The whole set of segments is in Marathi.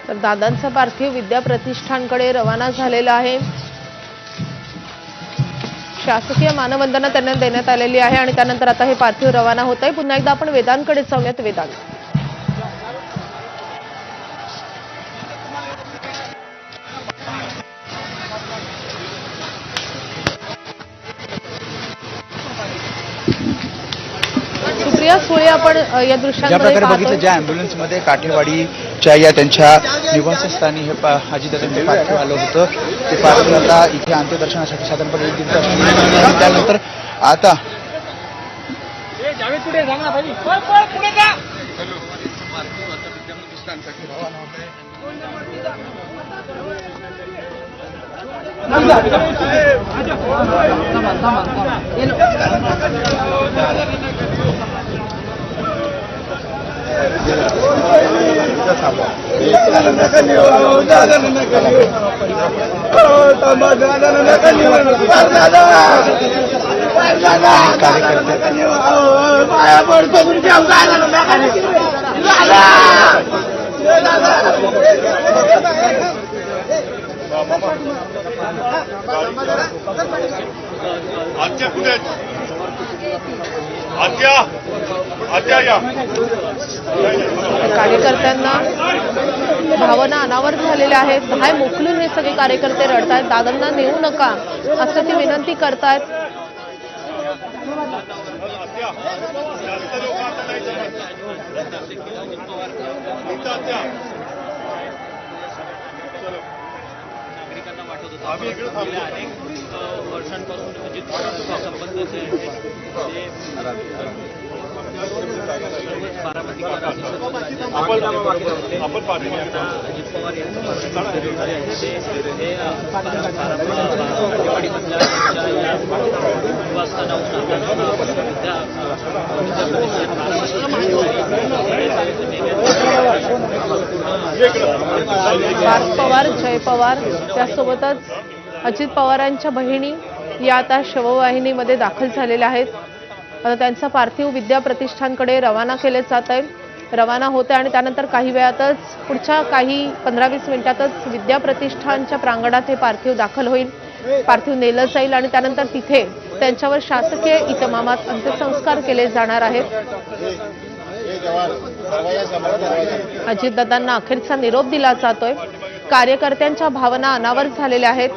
तर दादांचा पार्थिव विद्या प्रतिष्ठानकडे रवाना झालेला आहे। शासकीय मानवंदना त्यांना देण्यात आलेली आहे आणि त्यानंतर आता हे पार्थिव रवाना होत आहे। पुन्हा एकदा आपण वेदांकडे जाऊयात। वेदांत, सुप्रिया सुळे, आपण या दृश्यांमध्ये बघितलं ज्या अँब्युलन्समध्ये काठेवाडीच्या या त्यांच्या निवासस्थानी हे अजितदादांचं पार्थिव आलं होतं, ते पार्थिव आता इथे अंत्यदर्शनासाठी साधारणपणे 1 तास त्यानंतर आता कार्यकर्त्यांना भावना अनावर झालेल्या आहेत। बाहेर मोकलून हे सगळे कार्यकर्ते रडतायत, दादांना नेऊ नका असं ते विनंती करतायत। अनेक वर्षांपासून अजित पवारांचा संबंध जे बारामतीकर अजित पवार पार्थ पवार, जय पवार, त्यासोबतच अजित पवारांच्या बहिणी या आता शववाहिनीमध्ये दाखल झालेल्या आहेत। आता त्यांचा पार्थिव विद्या प्रतिष्ठानकडे रवाना केले जात आहे, रवाना होते आणि त्यानंतर काही वेळातच पुढच्या काही 15-20 मिनिटातच विद्या प्रतिष्ठानच्या प्रांगणात हे पार्थिव दाखल होईल। पार्थिव नेलं जाईल आणि त्यानंतर तिथे त्यांच्यावर शासकीय इतमामात अंत्यसंस्कार केले जाणार आहेत। अजितदादांना अखेरचा निरोप दिला जातोय। कार्यकर्त्यांच्या भावना अनावर झालेल्या आहेत।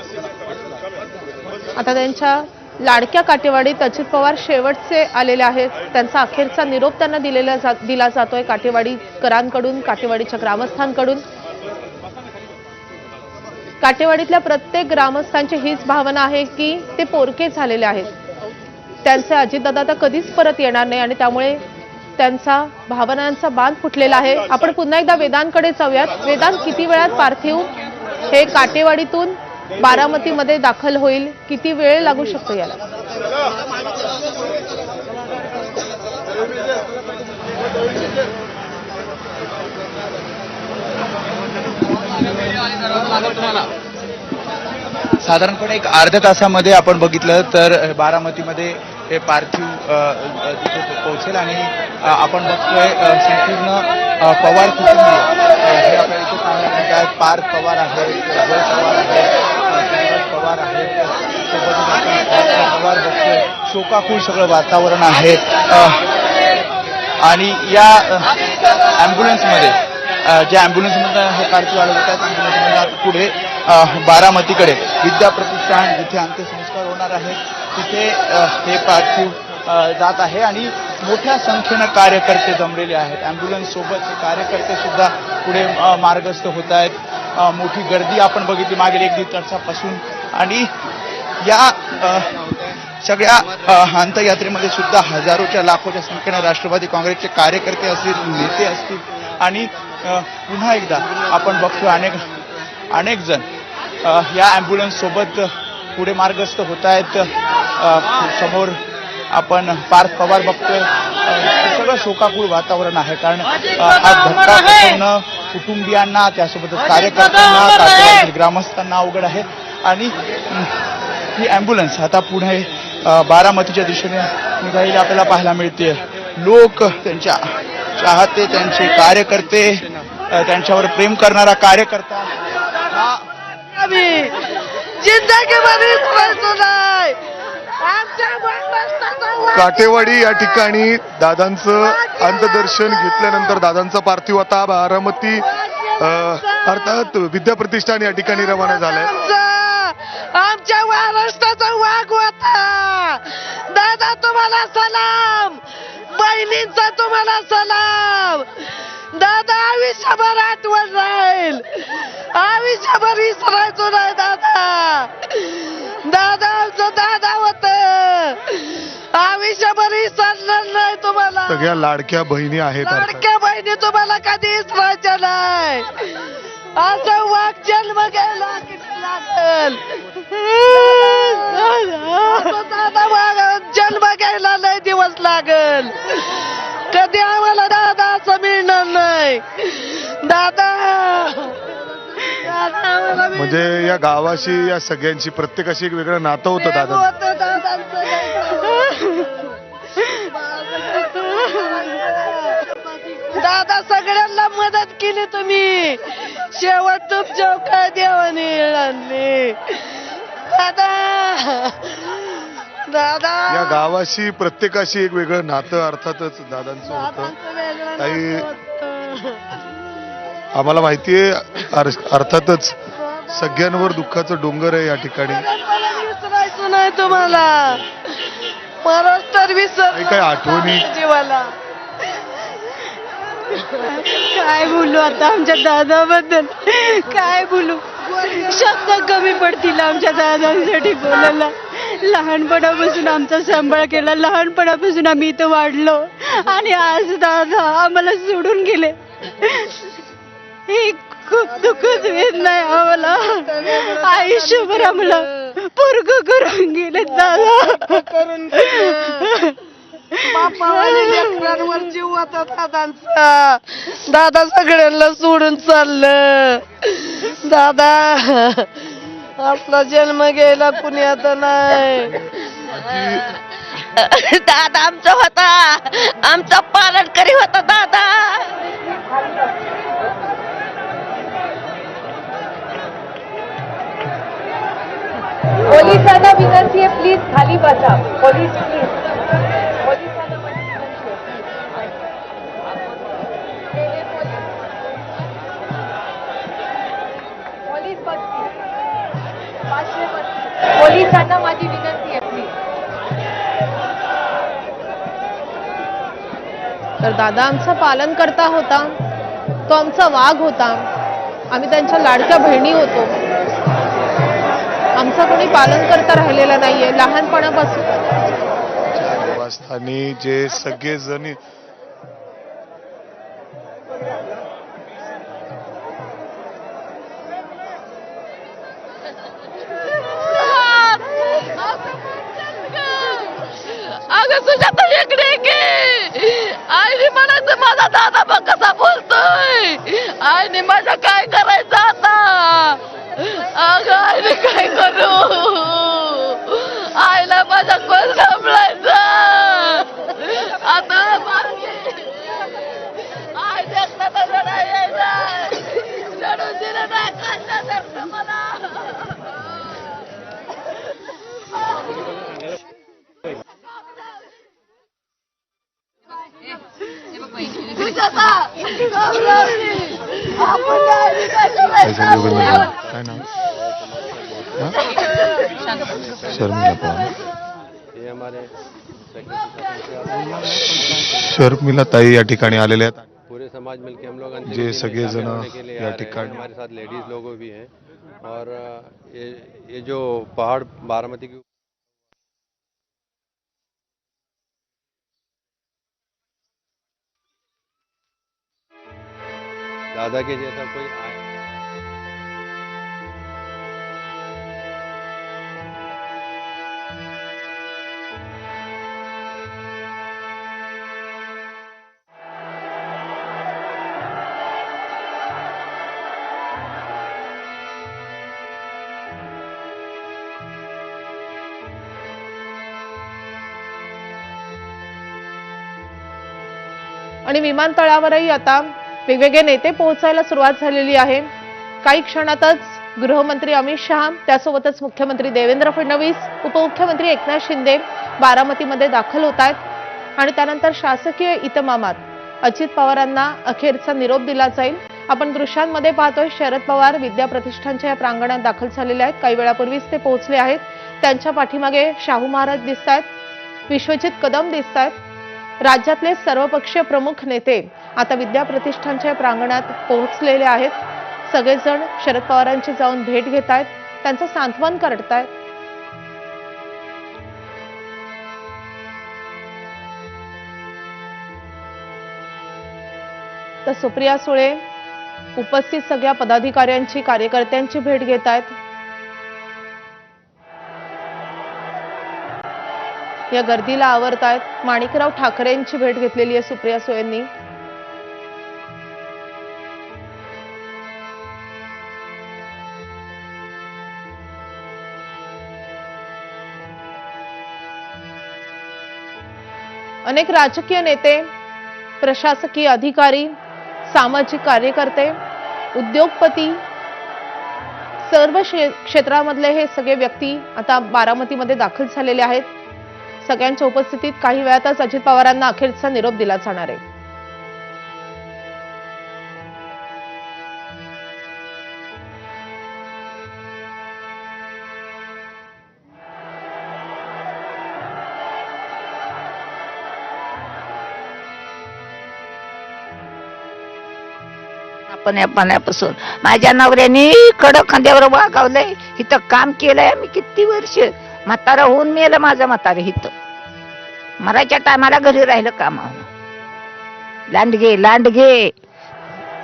आता त्यांच्या लाडक्या काटेवाडीत अजित पवार शेवटचे आलेले आहेत। त्यांचा अखेरचा निरोप त्यांना दिला जातोय काटेवाडीकरांकडून, काटेवाडीच्या ग्रामस्थांकडून। काटेवाडीतल्या प्रत्येक ग्रामस्थांची हीच भावना आहे की ते पोरके झालेले आहेत, त्यांचे अजितदादा आता कधीच परत येणार नाही आणि त्यामुळे त्यांचा भावनांचा बांध फुटलेला आहे। आपण पुन्हा एकदा वेदांकडे जाऊयात। वेदांत, किती वेळात पार्थिव हे काटेवाडीतून बारामतीमध्ये दाखल होईल? किती वेळ लागू शकतो याला? साधारणपणे एक अर्ध्या तासामध्ये आपण बघितलं तर बारामतीमध्ये हे पार्थिव तिथे पोहोचेल आणि आपण बघतोय संपूर्ण पवार कुटुंबीय हे आपल्या इथे पाहायला मिळतात। पार्थ पवार आहे, जय पवार आहे, पवार आहे, पवार बघतोय, शोकाकुळ सगळं वातावरण आहे। आणि या अँब्युलन्समध्ये ज्या अँब्युलन्समध्ये हे पार्थिव आलं होतं त्या अँब्युलन्समध्ये पुढे बारामतीकडे विद्या प्रतिष्ठान जिथे अंत्यसंस्कार होणार आहे तिथे हे पार्थिव जात आहे आणि मोठ्या संख्येनं कार्यकर्ते जमलेले आहेत। अँब्युलन्स सोबत हे कार्यकर्ते सुद्धा पुढे मार्गस्थ होत आहेत। मोठी गर्दी आपण बघितली मागील 1-1.5 तासापासून आणि या सगळ्या अंत्ययात्रेमध्ये सुद्धा हजारोच्या लाखोच्या संख्येनं राष्ट्रवादी काँग्रेसचे कार्यकर्ते असतील, नेते असतील आणि पुन्हा एकदा आपण बघतो अनेक जण या अँब्युलन्स सोबत पुढे मार्गस्थ होत आहेत। समोर आपण पार्थ पवार बघतोय, सगळं शोकाकुळ वातावरण आहे कारण हा धक्का बसवणं कुटुंबियांना त्यासोबतच कार्यकर्त्यांना ग्रामस्थांना अवघड आहे आणि ही अँब्युलन्स आता पुढे बारामतीच्या दिशेने निघालेली आपल्याला पाहायला मिळते। लोक त्यांच्या चाहते, त्यांचे कार्यकर्ते, त्यांच्यावर प्रेम करणारा कार्यकर्ता हा काटेवाडी या ठिकाणी दादांचं अंत्यदर्शन घेतल्यानंतर दादांचा पार्थिव आता बारामती अर्थात विद्याप्रतिष्ठान या ठिकाणी रवाना झालाय. आमच्या महाराष्ट्राचा वाघ होता दादा, तुम्हाला सलाम. बहिणींचा तुम्हाला सलाम. दादा आयुष्यभर आठवण राहील, आयुष्यभर विसरायचो नाही दादा. दादा आमचं दादा होत, आयुष्यभर विसरणार नाही तुम्हाला. सगळ्या लाडक्या बहिणी आहेत अर्थात. लाडक्या बहिणी तुम्हाला कधी विसरायच्या नाही. असं वाघ जन्म घ्यायला किती लागल दादा, वाघ जन्म घ्यायला लय दिवस लागल. कधी आम्हाला दादा असं मिळणार नाही दादा. म्हणजे या गावाशी या सगळ्यांची प्रत्येकाशी एक वेगळं नातं होतं दादा. दादा सगळ्यांना मदत केली तुम्ही, शेवट तुमच्या काय देवाने आणली दादा. दादा या गावाशी प्रत्येकाशी एक वेगळं नातं अर्थातच दादांचं होतं. काही आम्हाला माहितीये अर्थातच सगळ्यांवर दुःखाचं डोंगर आहे या ठिकाणी. विसरायचं नाही तुम्हाला, परत तर विसर काही आठवणी जीवाला. काय बोलू आता आमच्या दादाबद्दल, काय बोलू, शब्द कमी पडतील आमच्या दादांसाठी बोलायला. लहानपणापासून आमचा सांभाळ केला, लहानपणापासून आम्ही इथं वाढलो आणि आज दादा आम्हाला सोडून गेले. ही खूप दुःखद वेदना आहे आम्हाला. आयुष्यभर आम्हाला पोरग करून गेले दादा. बापावाले लेकरांवर जीव होता दादांचा. दादा सगळ्यांना सोडून चाललं. दादा आपला जन्म घ्यायला कुणी आता नाही. दादा आमचा होता, आमचा पालनकरी होता दादा. पोलिसांना विनंती आहे, प्लीज खाली बसा. पोलीस प्लीज, पोलिसांना माझी विनंती आहे. पोलीस बसतील, 532. पोलिसांना माझी विनंती आहे, प्लीज. तर दादा आमचा पालन करता होता, तो आमचा वाघ होता. आम्ही त्यांच्या लाडक्या बहिणी होतो. आमचं कोणी पालन करता राहिलेलं नाहीये लहानपणापासून. निवासस्थानी जे सगळे जण अगं तुझ्या तर इकडे की आईने म्हणायचं माझा दादा बघ कसा बोलतोय. आईने माझ्या काय करायचं आता. अगं आईने काय करू, आईला माझा कोण सांभाळायचा आता. आई देखता तर जरा यायचा चढून दिलं नाही कशासारखं मला. काय नाव शर्मिला पवार. शर्मिला ताई या ठिकाणी आलेल्या आहेत. पूरे समाज मिलके हम लोग जे सगळे जण या ठिकाणी हमारे साथ लेडीज लोग भी हैं. और ये जो पहाड़ बारामती की दादा के जैसा कोई आए. आणि विमानतळावरही आता वेगवेगळे नेते पोहोचायला सुरुवात झालेली आहे. काही क्षणातच गृहमंत्री अमित शहा, त्यासोबतच मुख्यमंत्री देवेंद्र फडणवीस, उपमुख्यमंत्री एकनाथ शिंदे बारामतीमध्ये दाखल होत आहेत आणि त्यानंतर शासकीय इतमामात अजित पवारांना अखेरचा निरोप दिला जाईल. आपण दृश्यांमध्ये पाहतोय शरद पवार विद्या प्रतिष्ठानच्या या प्रांगणात दाखल झालेले आहेत. काही वेळापूर्वीच ते पोहोचले आहेत. त्यांच्या पाठीमागे शाहू महाराज दिसत आहेत, विश्वजित कदम दिसत आहेत. राज्यातले सर्वपक्षीय प्रमुख नेते आता विद्या प्रतिष्ठानच्या प्रांगणात पोहोचलेले आहेत. सगळेजण शरद पवारांची जाऊन भेट घेत आहेत, त्यांचं सांत्वन करतायत. तर सुप्रिया सुळे उपस्थित सगळ्या पदाधिकाऱ्यांची, कार्यकर्त्यांची भेट घेत आहेत. या गर्दीला आवरतायत. माणिकराव ठाकरेंची भेट घेतलेली आहे सुप्रिया सुळेंनी. अनेक राजकीय नेते, प्रशासकीय अधिकारी, सामाजिक कार्यकर्ते, उद्योगपती, सर्व क्षेत्रामधले हे सगळे व्यक्ती आता बारामतीमध्ये दाखल झालेले आहेत. सगळ्यांच्या उपस्थितीत काही वेळातच अजित पवारांना अखेरचा निरोप दिला जाणार आहे. पाण्यापासून माझ्या नवऱ्याने कडक खांद्यावर वागावलंय. इथं काम केलंय आम्ही किती वर्ष. म्हातारा होऊन मेलं माझं म्हातारं. इथं मरायच्या टायमाला घरी राहिलं कामावर. लांडगे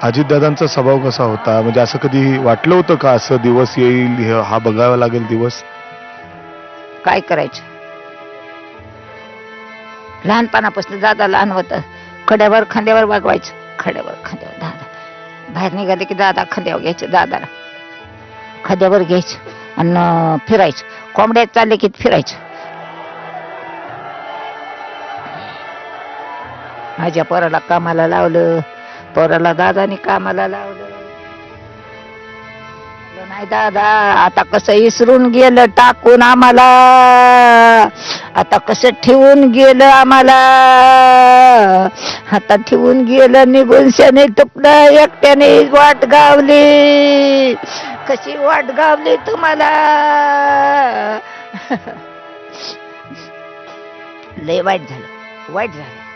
अजितदादांचा स्वभाव कसा होता? म्हणजे असं कधी वाटलं होतं का असं दिवस येईल, हा बघावा लागेल दिवस? काय करायचं. लहानपणापासून दादा लहान होतं. खड्यावर खांद्यावर वागवायचं. खड्यावर खांद्यावर दादा बाहेर निघाले की दादा खांद्यावर घ्यायचं. दादाला खांद्यावर घ्यायचं आणि फिरायचं. कोंबड्यात चालले की फिरायचं. माझ्या पोराला कामाला लावलं. पोराला दादाने कामाला लावलं. नाही दादा आता कसं इसरून गेलं टाकून आम्हाला. आता कसं ठेवून गेलं आम्हाला. आता ठेवून गेलं निघून शने तुकडं. एकट्याने वाट गावली. कशी वाट गावली तुम्हाला. लय वाईट झालं. वाईट झालं.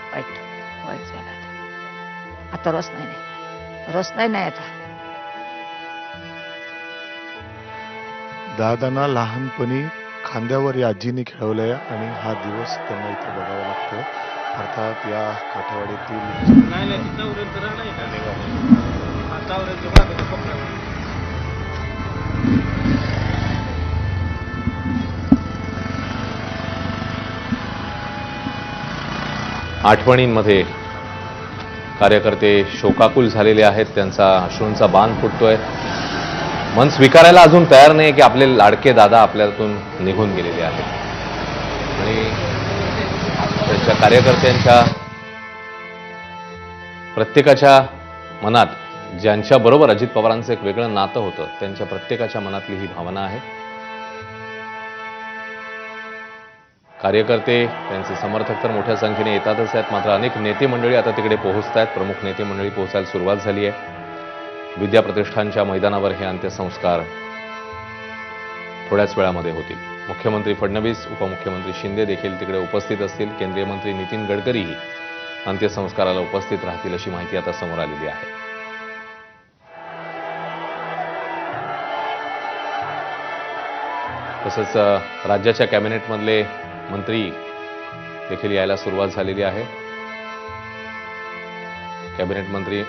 आता रस नाही आता. दादांना लहानपणी खांद्यावर या आजीने खेळवलंय आणि हा दिवस त्यांना इथे बघावा लागतो. अर्थात या काठेवाडीतील नाही तिथं उरेल तर नाही का आता उरेल तर मागं कपडा. आठवणींमध्ये कार्यकर्ते शोकाकुल झालेले आहेत. त्यांचा अश्रूंचा बाण फुटतोय. मन स्वीकारायला अजून तयार नाही की आपले लाडके दादा आपल्यातून निघून गेलेले आहेत. आणि त्यांच्या कार्यकर्त्यांच्या प्रत्येकाच्या मनात, ज्यांच्याबरोबर अजित पवारांचं एक वेगळं नातं होतं, त्यांच्या प्रत्येकाच्या मनातली ही भावना आहे. कार्यकर्ते, त्यांचे समर्थक तर मोठ्या संख्येने येतातच आहेत, मात्र अनेक नेते मंडळी आता तिकडे पोहोचत आहेत. प्रमुख नेते मंडळी पोहोचायला सुरुवात झाली आहे. विद्या प्रतिष्ठानच्या मैदानावर हे अंत्यसंस्कार थोड्याच वेळामध्ये होतील. मुख्यमंत्री फडणवीस, उपमुख्यमंत्री शिंदे देखील तिकडे उपस्थित असतील. केंद्रीय मंत्री नितीन गडकरीही अंत्यसंस्काराला उपस्थित राहतील अशी माहिती आता समोर आलेली आहे. तसंच राज्याच्या कॅबिनेटमधले मंत्री देखील यायला सुरुवात झालेली आहे. कॅबिनेट मंत्री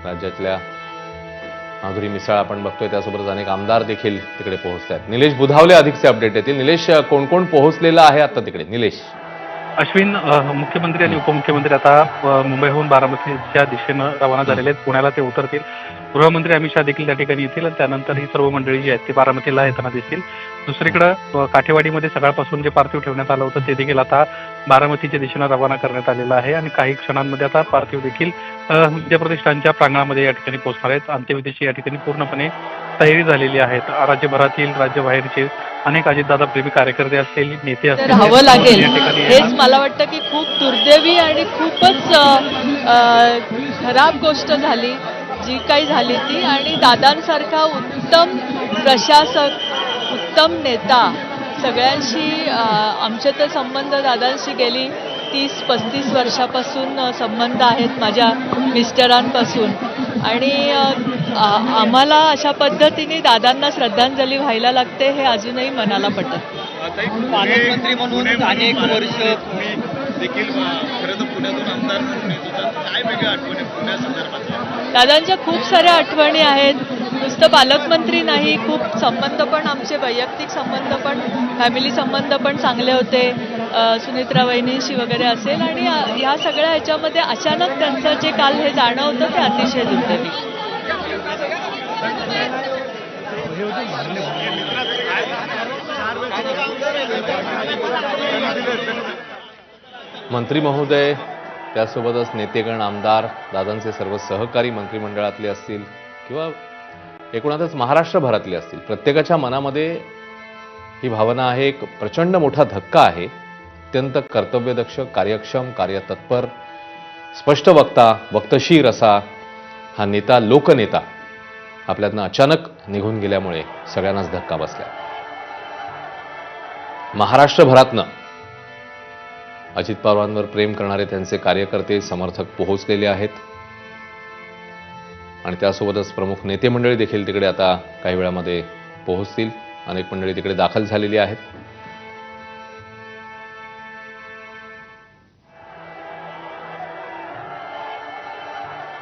राज्यातल्या माधुरी मिसाळ आपण बघतोय, त्यासोबतच अनेक आमदार देखील तिकडे पोहोचत आहेत. निलेश बुधावले अधिकचे अपडेट येतील. निलेश, कोण कोण पोहोचलेलं आहे आता तिकडे? निलेश. अश्विन, मुख्यमंत्री आणि उपमुख्यमंत्री आता मुंबईहून बारामतीच्या दिशेनं रवाना झालेले आहेत. पुण्याला ते उतरतील. गृहमंत्री अमित शहा देखील त्या ठिकाणी येतील आणि त्यानंतर ही सर्व मंडळी जी आहेत ती बारामतीला येताना दिसतील. दुसरीकडं काठेवाडीमध्ये सकाळपासून जे पार्थिव ठेवण्यात आलं होतं ते देखील आता बारामतीच्या दिशेनं रवाना करण्यात आलेलं आहे आणि काही क्षणांमध्ये आता पार्थिव देखील विद्याप्रतिष्ठानच्या प्रांगणामध्ये या ठिकाणी पोहोचणार आहेत. अंत्यविधीची या ठिकाणी पूर्णपणे तयारी झालेली आहे. राज्यभरातील राज्यबाहेरचे अनेक अजितदादा प्रेमी कार्यकर्ते असतील, नेते तर असतील, राहावं लागेल या ठिकाणी हेच मला वाटतं की खूप दुर्दैवी आणि खूपच खराब गोष्ट झाली जी काही झाली ती. आणि दादांसारखा उत्तम प्रशासक, उत्तम नेता, सगळ्यांशी आमचे तर संबंध दादांशी गेली 30-35 वर्षापासून संबंध आहेत माझ्या मिस्टरांपासून. आणि आम्हाला अशा पद्धतीने दादांना श्रद्धांजली व्हायला लागते हे अजूनही मनाला पटत. पालकमंत्री म्हणून अनेक वर्ष देखील खरं तर पुण्यातून आमदार म्हणून येत होतात. काय वेगळ्या आठवणी पुण्यासंदर्भात? दादांच्या खूप साऱ्या आठवणी आहेत. नुसतं पालकमंत्री नाही, खूप संबंध पण आमचे वैयक्तिक संबंध पण, फॅमिली संबंध पण चांगले होते. सुनित्रा वहिनींशी वगैरे असेल. आणि ह्या सगळ्या ह्याच्यामध्ये अचानक त्यांचं जे काल हे जाणवतं ते अतिशय दुर्दैवी. मंत्री महोदय, त्यासोबतच नेतेगण, आमदार, दादांचे सर्व सहकारी मंत्रिमंडळातले असतील किंवा एकूणातच महाराष्ट्रभरातले असतील, प्रत्येकाच्या मनामध्ये ही भावना आहे. एक प्रचंड मोठा धक्का आहे. अत्यंत कर्तव्यदक्ष, कार्यक्षम, कार्यतत्पर, स्पष्ट वक्ता, वक्तशीर असा हा नेता, लोकनेता आपल्यातनं अचानक निघून गेल्यामुळे सगळ्यांनाच धक्का बसला. महाराष्ट्रभरातनं अजित पवारांवर प्रेम करणारे त्यांचे कार्यकर्ते, समर्थक पोहोचलेले आहेत आणि त्यासोबतच प्रमुख नेते मंडळी देखील तिकडे आता काही वेळामध्ये पोहोचतील. अनेक मंडळी तिकडे दाखल झालेली आहेत.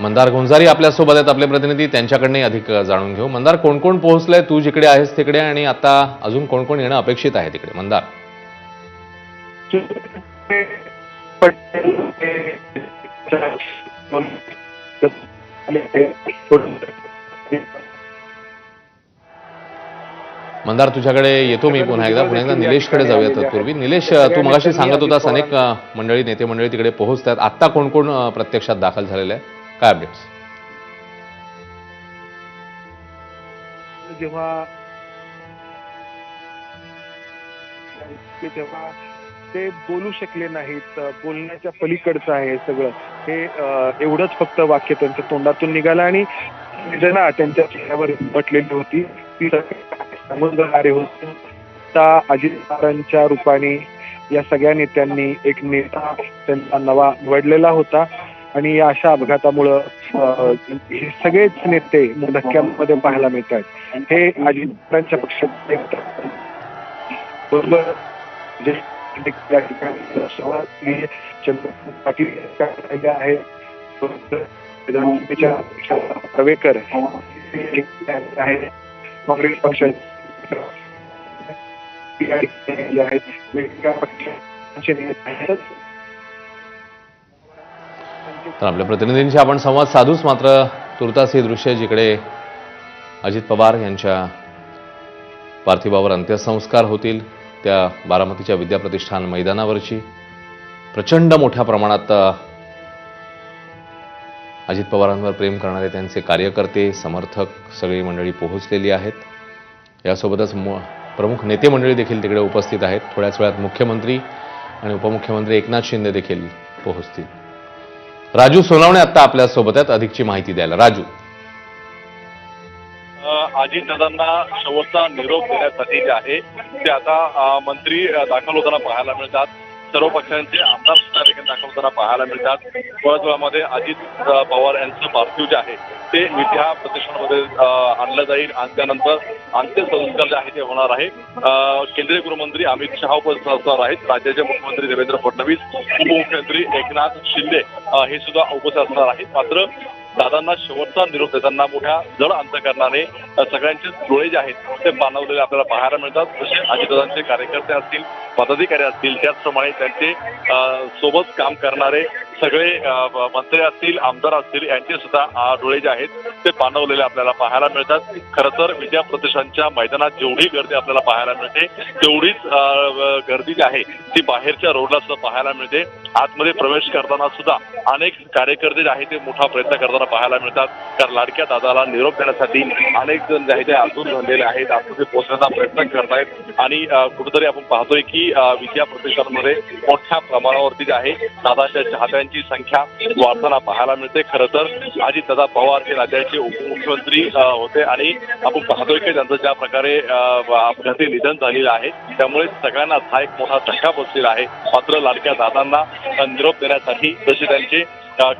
मंदार गोंजारी आपल्यासोबत आहेत, आपले प्रतिनिधी, त्यांच्याकडनंही अधिक जाणून घेऊ. मंदार, कोण कोण पोहोचलंय? तू जिकडे आहेस तिकडे, आणि आता अजून कोण कोण येणं अपेक्षित आहे तिकडे? मंदार. मंदार, तुझ्याकडे येतो मी पुन्हा एकदा निलेशकडे जाऊया. तत्पूर्वी निलेश, तू मगाशी सांगत होतास अनेक मंडळी, नेते मंडळी तिकडे पोहोचतात. आता कोण कोण प्रत्यक्षात दाखल झालेले आहे? काय अपडेट्स? जेव्हा ते बोलू शकले नाहीत, बोलण्याच्या पलीकडचं आहे सगळं हे, एवढंच फक्त वाक्य त्यांच्या तोंडातून निघालं आणि जना त्यांच्या चेहऱ्यावर उमटलेली होती. ती समुद्रहारे होती. आता अजित पवारांच्या रूपाने या सगळ्या नेत्यांनी एक नेता त्यांचा नवा निवडलेला होता आणि या अशा अपघातामुळं हे सगळेच नेते धक्क्यांमध्ये पाहायला मिळतात. हे अजित पवारांच्या पक्षात बरोबर जे या ठिकाणी चंद्रकांत पाटील आहे, प्रवेकर आहे, काँग्रेस पक्षाचे आहेत, वेगवेगळ्या पक्षांचे नेते आहेत. तर आपल्या प्रतिनिधींशी आपण संवाद साधूच, मात्र तुर्तास ही दृश्य जिकडे अजित पवार यांच्या पार्थिवावर अंत्यसंस्कार होतील त्या बारामतीच्या विद्याप्रतिष्ठान मैदानावरची प्रचंड मोठ्या प्रमाणात अजित पवारांवर प्रेम करणारे त्यांचे कार्यकर्ते, समर्थक सगळी मंडळी पोहोचलेली आहेत. यासोबतच प्रमुख नेते मंडळी देखील तिकडे उपस्थित आहेत. थोड्याच वेळात मुख्यमंत्री आणि उपमुख्यमंत्री एकनाथ शिंदे देखील पोहोचतील. राजू सोनावणे आता आपल्यासोबत आहेत अधिकची माहिती द्यायला. राजू. अजितदादांना शेवटचा निरोप देण्यासाठी जे आहे ते आता मंत्री दाखल होताना पाहायला मिळतात. सर्व पक्षांचे आमदार देखील दाखल होताना पाहायला मिळतात. थोड्याच वेळामध्ये अजित पवार यांचं पार्थिव जे आहे ते विद्या प्रतिष्ठानमध्ये आणलं जाईल आणि त्यानंतर अंत्यसंस्कार जे आहे ते होणार आहे. केंद्रीय गृहमंत्री अमित शहा उपस्थित असणार आहेत. राज्याचे मुख्यमंत्री देवेंद्र फडणवीस, उपमुख्यमंत्री एकनाथ शिंदे हे सुद्धा उपस्थित असणार आहेत. मात्र दादांना शेवटचा निरोप देताना मोठ्या जड अंतकरणाने सगळ्यांचे डोळे जे आहेत ते पाणावलेले आपल्याला पाहायला मिळतात. जसे अजितदादांचे कार्यकर्ते असतील, पदाधिकारी असतील, त्याचप्रमाणे त्यांचे सोबत काम करणारे सगळे मंत्री असतील, आमदार असतील, यांचे सुद्धा डोळे जे आहेत ते पाणवलेले आपल्याला पाहायला मिळतात. खरं तर विद्या प्रतिष्ठानच्या मैदानात जेवढी गर्दी आपल्याला पाहायला मिळते तेवढीच गर्दी जी आहे ती बाहेरच्या रोडला सुद्धा पाहायला मिळते. आतमध्ये प्रवेश करताना सुद्धा अनेक कार्यकर्ते जे आहेत ते मोठा प्रयत्न करताना पाहायला मिळतात. कारण लाडक्या दादाला निरोप देण्यासाठी अनेक जण जे आहेत ते आतून झालेले आहेत, आतमध्ये पोहोचण्याचा प्रयत्न करतायत आणि कुठेतरी आपण पाहतोय की विद्या प्रतिष्ठानमध्ये मोठ्या प्रमाणावरती जे आहे दादाच्या चाहत्यांची संख्या वाढताना पाहायला मिळते. खरं तर अजितदादा पवार हे राज्याचे उपमुख्यमंत्री होते आणि आपण पाहतोय की त्यांचं ज्या प्रकारे अपघाती निधन झालेलं आहे त्यामुळे सगळ्यांना हा एक मोठा धक्का बसलेला आहे. मात्र लाडक्या दादांना निरोप देण्यासाठी जसे त्यांचे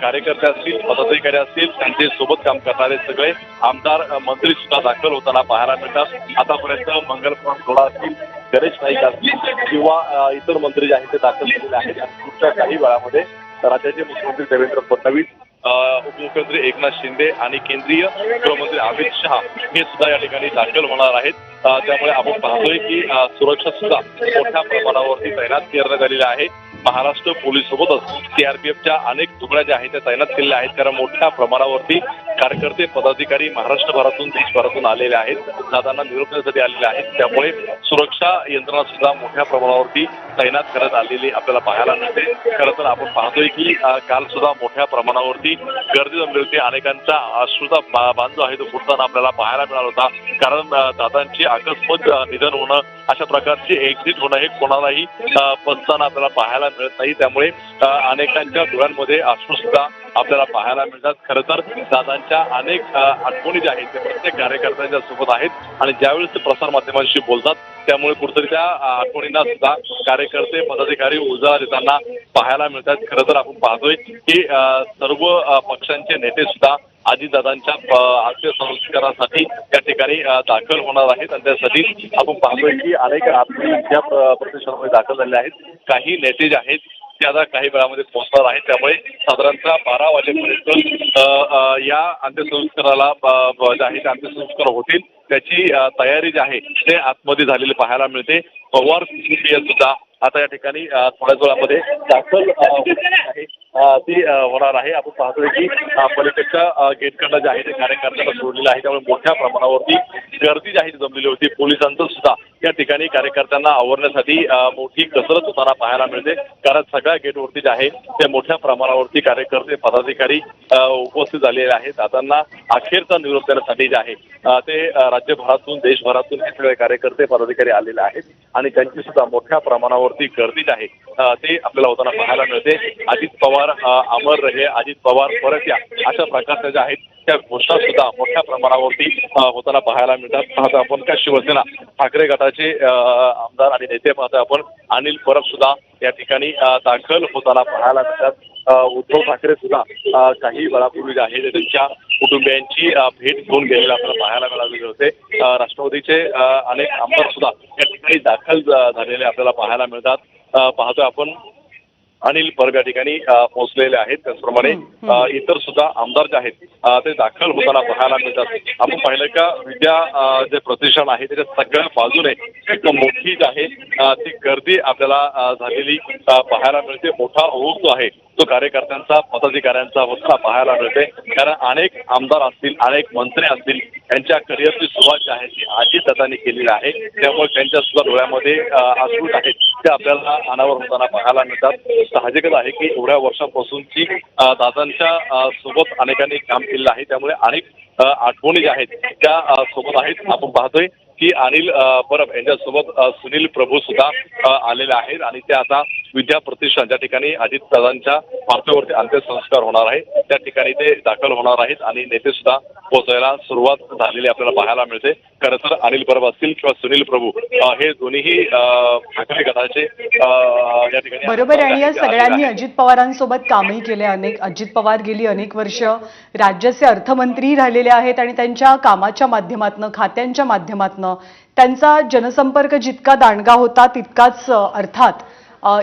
कार्यकर्ते असतील, पदाधिकारी असतील, त्यांचे सोबत काम करणारे सगळे आमदार मंत्री सुद्धा दाखल होताना पाहायला मिळतात. आतापर्यंत मंगलप्रसाद थोडा असतील, गणेश नाईक असतील किंवा इतर मंत्री जे आहेत ते दाखल झालेले आहेत. आणि पुढच्या काही वेळामध्ये राज्याचे मुख्यमंत्री देवेंद्र फडणवीस, उपमुख्यमंत्री एकनाथ शिंदे आणि केंद्रीय गृहमंत्री अमित शहा हे सुद्धा या ठिकाणी दाखल होणार आहेत. त्यामुळे आपण पाहतोय की सुरक्षा सुद्धा मोठ्या प्रमाणावरती तैनात करण्यात आलेली आहे. महाराष्ट्र पोलीस सोबतच सीआरपीएफच्या अनेक तुकड्या ज्या आहेत त्या तैनात केलेल्या आहेत. कारण मोठ्या प्रमाणावरती कार्यकर्ते, पदाधिकारी महाराष्ट्रभरातून, देशभरातून आलेले आहेत, दादांना निरोप देण्यासाठी आलेले आहेत. त्यामुळे सुरक्षा यंत्रणा सुद्धा मोठ्या प्रमाणावरती तैनात करण्यात आलेली आपल्याला पाहायला मिळते. खरं तर आपण पाहतोय की काल सुद्धा मोठ्या प्रमाणावरती गर्दी जमली होती. अनेकांचा अश्रूचा बांध जो आहे तो फुटताना आपल्याला पाहायला मिळाला होता. कारण दादांची अकस्मात निधन होणं, अशा प्रकारची एक्झिट होणं हे कोणालाही पचताना आपल्याला पाहायला मिळत नाही. त्यामुळे अनेकांच्या डोळ्यांमध्ये अश्रू सुद्धा आपल्याला पाहायला मिळतात. खरं तर दादांच्या अनेक आठवणी ज्या आहेत ते प्रत्येक कार्यकर्त्यांच्या सोबत आहेत आणि ज्यावेळेस ते प्रसार माध्यमांशी बोलतात त्यामुळे कुठेतरी त्या आठवणींना सुद्धा कार्यकर्ते, पदाधिकारी उजाळा देताना पाहायला मिळतात. खरं तर आपण पाहतोय की सर्व पक्षांचे नेते सुद्धा अजितदादांच्या अंत्यसंस्कारासाठी त्या ठिकाणी दाखल होणार आहेत आणि त्यासाठी आपण पाहतोय की अनेक त्या प्रतिष्ठानामध्ये दाखल झाले आहेत. काही नेते जे आहेत ते आता काही वेळामध्ये पोहोचणार आहेत. त्यामुळे साधारणतः 12 वाजेपर्यंत या अंत्यसंस्काराला जे आहे ते अंत्यसंस्कार होतील त्याची तयारी जी आहे ते आतमध्ये झालेली पाहायला मिळते. पवार कुटुंबीय सुद्धा आता या ठिकाणी थोड्याच वेळामध्ये दाखल आहे ती होणार आहे. आपण पाहतोय की पलीकडच्या गेटकडनं जे आहे ते कार्यकर्त्यांना सोडलेलं आहे. त्यामुळे मोठ्या प्रमाणावरती गर्दी जी आहे ती जमलेली होती. पोलिसांचं सुद्धा या ठिकाणी कार्यकर्त्यांना आवरण्यासाठी मोठी कसरत होताना पाहायला मिळते. कारण सगळ्या गेटवरती जे आहे ते मोठ्या प्रमाणावरती कार्यकर्ते, पदाधिकारी उपस्थित झालेले आहेत. दादांना अखेरचा निरोप देण्यासाठी जे आहे ते राज्यभरातून, देशभरातून हे सगळे कार्यकर्ते, पदाधिकारी आलेले आहेत आणि त्यांची सुद्धा मोठ्या प्रमाणावरती गर्दी जी आहे ते आपल्याला होताना पाहायला मिळते. अजित पवार अमर रहे, अजित पवार परत या, अशा प्रकारच्या ज्या आहेत त्या घोषणा सुद्धा मोठ्या प्रमाणावरती होताना पाहायला मिळतात. पाहता आपण का शिवसेना ठाकरे गटाचे आमदार आणि नेते पाहता आपण अनिल परब सुद्धा या ठिकाणी दाखल होताना पाहायला मिळतात. उद्धव ठाकरे सुद्धा काही वेळापूर्वी जे आहे त्यांच्या कुटुंबियांची भेट घेऊन गेलेले आपल्याला पाहायला मिळालेले होते. राष्ट्रवादीचे अनेक आमदार सुद्धा या ठिकाणी दाखल झालेले आपल्याला पाहायला मिळतात. पाहतोय आपण अनिल परब या ठिकाणी पोहोचलेले आहेत. त्याचप्रमाणे इतर सुद्धा आमदार जे आहेत ते दाखल होताना पाहायला मिळतात. आपण पाहिलं का विद्या जे प्रतिष्ठान आहे त्याच्या सगळ्या बाजूने एक मोठी जी आहे ती गर्दी आपल्याला झालेली पाहायला मिळते. मोठा ओघ जो आहे तो कार्यकर्त्यांचा, पदाधिकाऱ्यांचा होताना पाहायला मिळते. कारण अनेक आमदार असतील, अनेक मंत्री असतील, यांच्या करिअरची सुरुवात जी आहे ती अजितदादांनी केलेली आहे. त्यामुळे त्यांच्या सुद्धा डोळ्यामध्ये अश्रू आहेत ते आपल्याला अनावर होताना पाहायला मिळतात. साहजिकच आहे की एवढ्या वर्षांपासूनची दादांच्या सोबत अनेकांनी काम केलेलं आहे. त्यामुळे अनेक आठवणी ज्या आहेत त्या सोबत आहेत. आपण पाहतोय की अनिल परब यांच्यासोबत सुनील प्रभू सुद्धा आलेले आहेत आणि ते आता विद्या प्रतिष्ठान ज्या ठिकाणी अजितदादांच्या पार्थिवावरती अंत्यसंस्कार होणार आहे त्या ठिकाणी ते दाखल होणार आहेत आणि नेते सुद्धा पोहोचायला सुरुवात झालेली आपल्याला पाहायला मिळते. खरं तर अनिल परब असतील किंवा सुनील प्रभू हे दोन्हीही ठाकरे गटाचे या ठिकाणी बरोबर. आणि या सगळ्यांनी अजित पवारांसोबत कामही केले. अजित पवार गेली अनेक वर्ष राज्याचे अर्थमंत्री राहिलेले आहेत आणि त्यांच्या कामाच्या माध्यमातून, खात्यांच्या माध्यमातून त्यांचा जनसंपर्क जितका दांडगा होता तितकाच अर्थात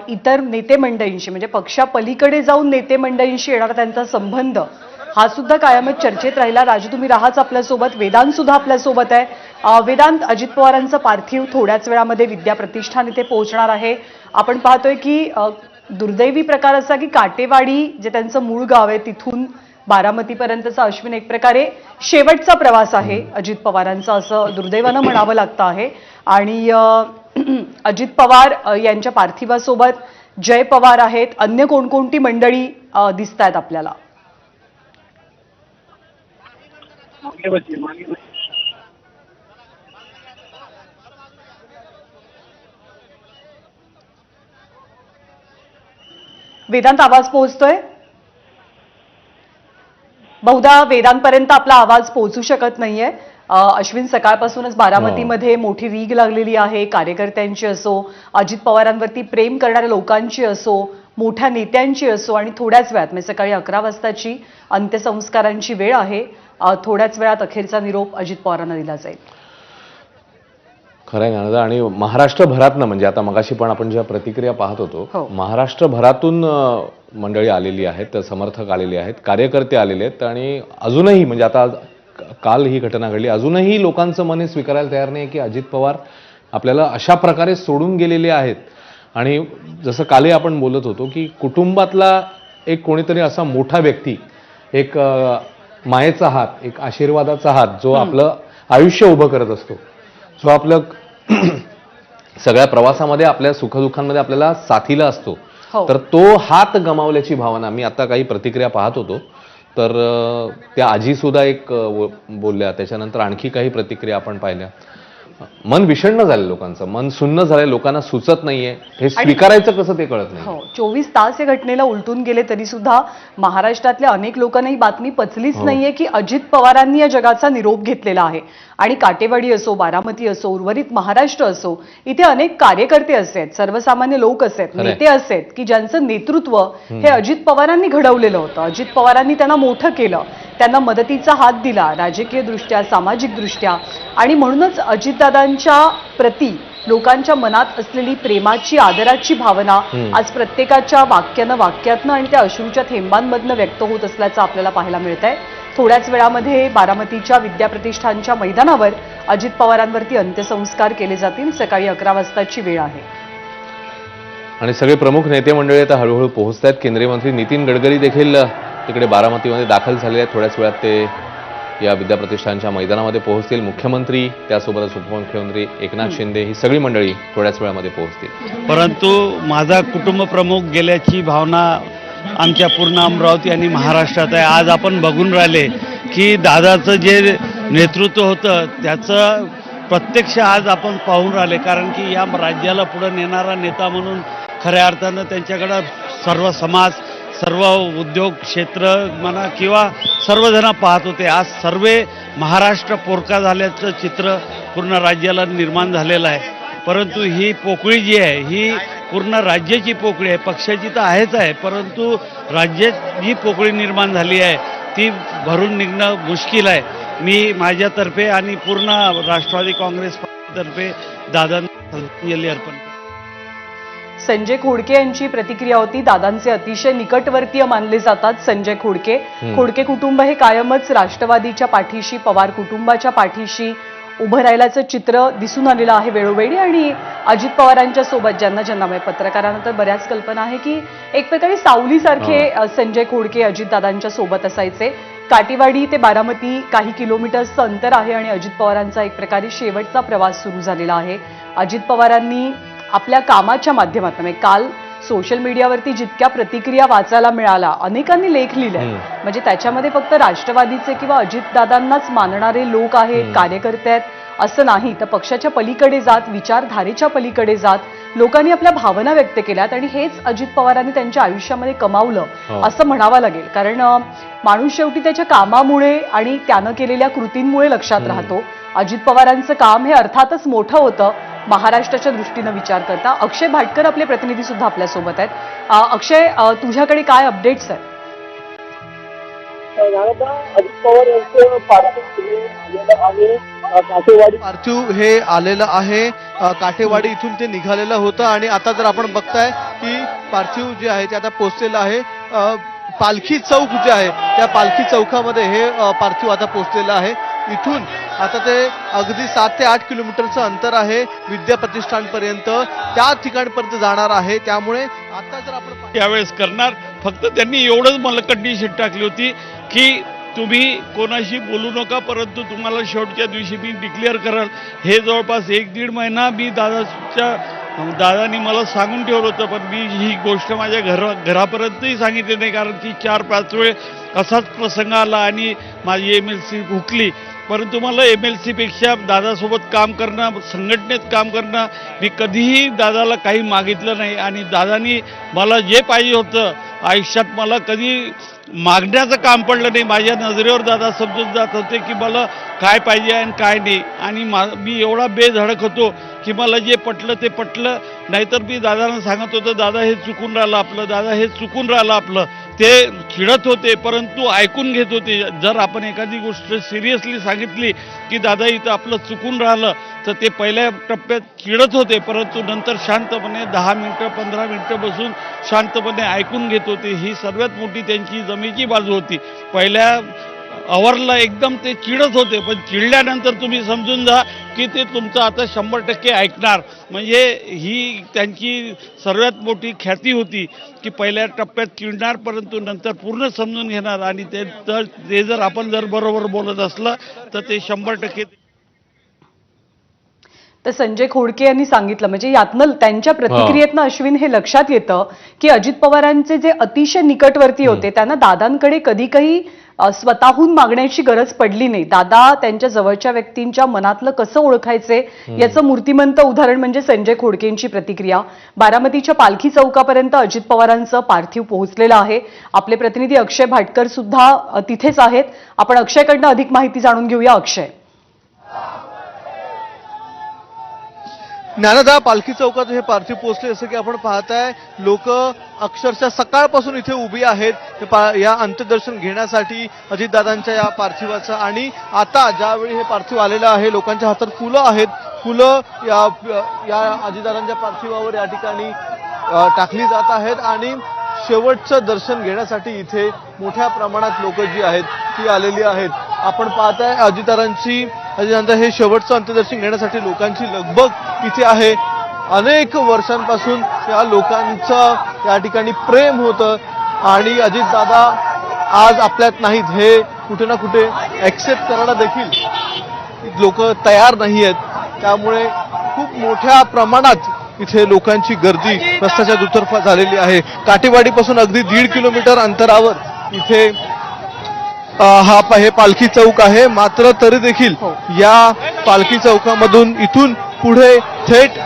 इतर नेते मंडळींशी म्हणजे पक्षापलीकडे जाऊन नेते मंडळींशी येणारा त्यांचा संबंध हा सुद्धा कायमच चर्चेत राहिला. राजू, तुम्ही राहाच आपल्यासोबत. वेदांत सुद्धा आपल्यासोबत आहे. वेदांत, अजित पवारांचं पार्थिव थोड्याच वेळामध्ये विद्या प्रतिष्ठान इथे पोहोचणार आहे. आपण पाहतोय की दुर्दैवी प्रकार असा की काटेवाडी जे त्यांचं मूळ गाव आहे तिथून बारामतीपर्यंतचा अश्विन एक प्रकारे शेवटचा प्रवास आहे अजित पवारांचा, असं दुर्दैवानं म्हणावं लागतं आहे. आणि अजित पवार यांच्या पार्थिवासोबत जय पवार आहेत, अन्य कोणकोणती मंडळी दिसत आहेत आपल्याला? वेदांत, आवाज पोहोचतोय? बहुधा वेदांतपर्यंत आपला आवाज पोहोचू शकत नाहीये. अश्विन, सकाळपासूनच बारामतीमध्ये मोठी रीग लागलेली आहे. कार्यकर्त्यांची असो, अजित पवारांवरती प्रेम करणाऱ्या लोकांची असो, मोठ्या नेत्यांची असो, आणि थोड्याच वेळात म्हणजे सकाळी 11 वाजताची अंत्यसंस्कारांची वेळ आहे. थोड्याच वेळात अखेरचा निरोप अजित पवारांना दिला जाईल. खरंय ना. आणि महाराष्ट्रभरातनं, म्हणजे आता मगाशी पण आपण ज्या प्रतिक्रिया पाहत होतो, महाराष्ट्रभरातून मंडळी आलेली आहेत, समर्थक आलेले आहेत, कार्यकर्ते आलेले आहेत. आणि अजूनही, म्हणजे आता काल ही घटना घडली, अजूनही लोकांचं मन हे स्वीकारायला तयार नाही की अजित पवार आपल्याला अशा प्रकारे सोडून गेलेले आहेत. आणि जसं कालही आपण बोलत होतो की कुटुंबातला एक कोणीतरी असा मोठा व्यक्ती, एक मायेचा हात, एक आशीर्वादाचा हात, जो आपलं आयुष्य उभं करत असतो, जो आपलं सगळ्या प्रवासामध्ये, आपल्या सुखदुःखांमध्ये आपल्याला साथीला असतो, तर तो हात गमावल्याची भावना. मी आता काही प्रतिक्रिया पाहत होतो, तर त्या आजी सुद्धा एक बोलल्या, त्याच्यानंतर आणखी काही प्रतिक्रिया आपण पाहिल्या. मन विषण्ण झालं लोकांचं, मन सुन्न झालंय, लोकांना सुचत नाहीये, हे स्वीकारायचं कसं ते कळत नाही. 24 तास या घटनेला उलटून गेले तरी सुद्धा महाराष्ट्रातल्या अनेक लोकांना ही बातमी पचलीच नाहीये की अजित पवारांनी या जगाचा निरोप घेतलेला आहे. आणि काटेवाडी असो, बारामती असो, उर्वरित महाराष्ट्र असो, इथे अनेक कार्यकर्ते असेत, सर्वसामान्य लोक असेत, नेते असेत की ज्यांचं नेतृत्व हे अजित पवारांनी घडवलेलं होतं. अजित पवारांनी त्यांना मोठं केलं, त्यांना मदतीचा हात दिला, राजकीय दृष्ट्या, सामाजिक दृष्ट्या. आणि म्हणूनच अजितदादांच्या प्रती लोकांच्या मनात असलेली प्रेमाची, आदराची भावना आज प्रत्येकाच्या वाक्यातनं आणि त्या अश्रूच्या थेंबांमधनं व्यक्त होत असल्याचं आपल्याला पाहायला मिळतंय. थोड्याच वेळामध्ये बारामतीच्या विद्या प्रतिष्ठानच्या मैदानावर अजित पवारांवरती अंत्यसंस्कार केले जातील. सकाळी 11 वाजताची वेळ आहे. आणि सगळे प्रमुख नेते मंडळी आता हळूहळू पोहोचत आहेत. केंद्रीय मंत्री नितीन गडकरी देखील तिकडे बारामतीमध्ये दाखल झालेले आहेत. थोड्याच वेळात ते या विद्या प्रतिष्ठानच्या मैदानामध्ये पोहोचतील. मुख्यमंत्री, त्यासोबतच उपमुख्यमंत्री एकनाथ शिंदे, ही सगळी मंडळी थोड्याच वेळामध्ये पोहोचतील. परंतु माझा कुटुंब प्रमुख गेल्याची भावना आमच्या पूर्ण अमरावती आणि महाराष्ट्रात आहे. आज आपण बघून राहिले की दादाचं जे नेतृत्व होतं त्याचं प्रत्यक्ष आज आपण पाहून राहिले. कारण की या राज्याला पुढे नेणारा नेता म्हणून खऱ्या अर्थानं त्यांच्याकडं सर्व समाज, सर्व उद्योग क्षेत्र म्हणा किंवा सर्वजण पाहत होते. आज सर्व महाराष्ट्र पोरका झाल्याचं चित्र पूर्ण राज्याला निर्माण झालेलं आहे. परंतु ही पोकळी जी आहे ही पूर्ण राज्याची पोकळी आहे. पक्षाची तर आहेच आहे, परंतु राज्यात जी पोकळी निर्माण झाली आहे ती भरून निघणं मुश्किल आहे. मी माझ्यातर्फे आणि पूर्ण राष्ट्रवादी काँग्रेस पक्षातर्फे दादांना श्रद्धांजली अर्पण करतो. संजय खोडके यांची प्रतिक्रिया होती. दादांचे अतिशय निकटवर्तीय मानले जातात संजय खोडके. खोडके कुटुंब हे कायमच राष्ट्रवादीच्या पाठीशी, पवार कुटुंबाच्या पाठीशी उभं राहिल्याचं चित्र दिसून आलेलं आहे वेळोवेळी. आणि अजित पवारांच्या सोबत ज्यांना पत्रकारांना तर बऱ्याच कल्पना आहे की एक प्रकारे सावलीसारखे संजय खोडके अजितदादांच्या सोबत असायचे. काटेवाडी ते बारामती काही किलोमीटर्सचं अंतर आहे आणि अजित पवारांचा एक प्रकारे शेवटचा प्रवास सुरू झालेला आहे. अजित पवारांनी आपल्या कामाच्या माध्यमातून, काल सोशल मीडियावरती जितक्या प्रतिक्रिया वाचायला मिळाला, अनेकांनी लेख लिहिलाय, म्हणजे त्याच्यामध्ये फक्त राष्ट्रवादीचे किंवा अजितदादांनाच मानणारे लोक आहेत, कार्यकर्ते आहेत असं नाही, तर पक्षाच्या पलीकडे जात, विचारधारेच्या पलीकडे जात लोकांनी आपल्या भावना व्यक्त केल्यात. आणि हेच अजित पवारांनी त्यांच्या आयुष्यामध्ये कमावलं असं म्हणावं लागेल. कारण माणूस शेवटी त्याच्या कामामुळे आणि त्यानं केलेल्या कृतींमुळे लक्षात राहतो. अजित पवारांचं काम हे अर्थातच मोठं होतं महाराष्ट्राच्या दृष्टीनं विचार करता. अक्षय भाटकर आपले प्रतिनिधी सुद्धा आपल्यासोबत आहेत. अक्षय, तुझ्याकडे काय अपडेट्स आहेत? अजित पवार यांचं पार्थिव हे आलेलं आहे. काठेवाडी इथून ते निघालेलं होतं आणि आता जर आपण बघताय की पार्थिव जे आहे ते आता पोहोचलेलं आहे. पालखी चौक जे आहे त्या पालखी चौकामध्ये हे पार्थिव आता पोहोचलेलं आहे. इथून आता ते अगदी 7 ते 8 किलोमीटरचं अंतर आहे विद्या प्रतिष्ठानपर्यंत, त्या ठिकाणपर्यंत जाणार आहे. त्यामुळे आता जर आपण त्यावेळेस करणार, फक्त त्यांनी एवढंच मला कंडिशन टाकली होती की तुम्ही कोणाशी बोलू नका, परंतु तुम्हाला शेवटच्या दिवशी मी डिक्लेअर कराल. हे जवळपास 1-1.5 महिना मी दादानी मला सांगून ठेवलं होतं, पण मी ही गोष्ट माझ्या घरापर्यंतही सांगितली नाही, कारण की 4-5 वेळ असाच प्रसंग आला आणि माझी MLC हुकली. परंतु मला MLC पेक्षा दादासोबत काम करणं, संघटनेत काम करणं, मी कधीही दादाला काही मागितलं नाही. आणि दादानी मला जे पाहिजे होतं आयुष्यात, मला कधी मागण्याचं काम पडलं नाही. माझ्या नजरेवर दादा समजून जात होते की मला काय पाहिजे आणि काय नाही. आणि मी एवढा बेधडक होतो की मला जे पटलं ते पटलं, नाहीतर मी दादांना सांगत होतो दादा हे चुकून राहिलं आपलं, दादा हे चुकून राहिलं आपलं. ते चिडत होते परंतु ऐकून घेत होते. जर आपण एखादी गोष्ट सिरियसली सांगितली की दादा इथं आपलं चुकून राहिलं, तर ते पहिल्या टप्प्यात चिडत होते, परंतु नंतर शांतपणे 10 मिनिटं 15 मिनिटं बसून शांतपणे ऐकून घेत होते. ही सर्वात मोठी त्यांची जमेची बाजू होती. पहिल्या अवरला एकदम ते चिडत होते, पण चिडल्यानंतर तुम्ही समजून जा की ते तुमचं आता 100% ऐकणार. म्हणजे ही त्यांची सर्वात मोठी ख्याती होती की पहिल्या टप्प्यात चिडणार, परंतु नंतर पूर्ण समजून घेणार. आणि ते जर आपण बरोबर बोलत असलं तर ते 100%. तर संजय खोडके यांनी सांगितलं, म्हणजे यातनं त्यांच्या प्रतिक्रियेतनं अश्विन हे लक्षात येतं की अजित पवारांचे जे अतिशय निकटवर्ती होते त्यांना दादांकडे कधी काही स्वतःहून मागण्याची गरज पडली नाही. दादा त्यांच्या जवळच्या व्यक्तींच्या मनातलं कसं ओळखायचे याचं मूर्तिमंत उदाहरण म्हणजे संजय खोडकेंची प्रतिक्रिया. बारामतीच्या पालखी चौकापर्यंत अजित पवारांचं पार्थिव पोहोचलेलं आहे. आपले प्रतिनिधी अक्षय भाटकर सुद्धा तिथेच आहेत. आपण अक्षयकडनं अधिक माहिती जाणून घेऊया. अक्षय, ज्ञानदा, पालखी चौकात हे पार्थिव पोहोचले. जसं की आपण पाहताय लोक अक्षरशः सकाळपासून इथे उभी आहेत या अंत्यदर्शन घेण्यासाठी अजितदादांच्या या पार्थिवाचं. आणि आता ज्यावेळी हे पार्थिव आलेलं आहे लोकांच्या हातात फुलं आहेत. फुलं या अजितदादांच्या पार्थिवावर या ठिकाणी टाकली जात आहेत आणि शेवटचं दर्शन घेण्यासाठी इथे मोठ्या प्रमाणात लोक जी आहेत ती आलेली आहेत. आपण पाहताय अजितदादांचं हे शेवटचं अंत्यदर्शन घेण्यासाठी लोकांची लगबग इथे आहे. अनेक वर्षांपासून या लोकांचं या ठिकाणी प्रेम होतं आणि अजितदादा आज आपल्यात नाहीत हे कुठे ना कुठे ऍक्सेप्ट करायला देखील लोक तयार नाही आहेत. त्यामुळे खूप मोठ्या प्रमाणात इथे लोकांची गर्दी रस्त्याच्या दुतर्फा झालेली आहे. काटेवाडीपासून अगदी 1.5 किलोमीटर अंतरावर इथे हे पालखी चौक आहे. मात्र तरी देखील या पालखी चौकामधून इथून पुढे थेट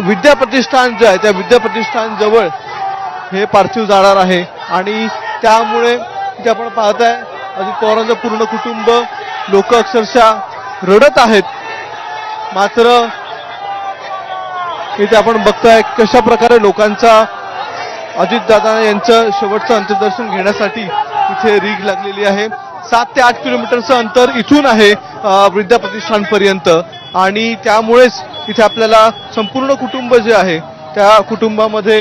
विद्या प्रतिष्ठान जे आहे त्या विद्या प्रतिष्ठान जवळ हे पार्थिव जाणार आहे. आणि त्यामुळे इथे आपण पाहताय अजित पवारांचं पूर्ण कुटुंब, लोक अक्षरशः रडत आहेत. मात्र इथे आपण बघताय कशा प्रकारे लोकांचा अजितदादा यांचं शेवटचं अंत्यदर्शन घेण्यासाठी इथे रीघ लागलेली आहे. 7 ते 8 किलोमीटरचं अंतर इथून आहे विद्या प्रतिष्ठानपर्यंत. आणि त्यामुळेच इथे आपल्याला संपूर्ण कुटुंब जे आहे त्या कुटुंबामध्ये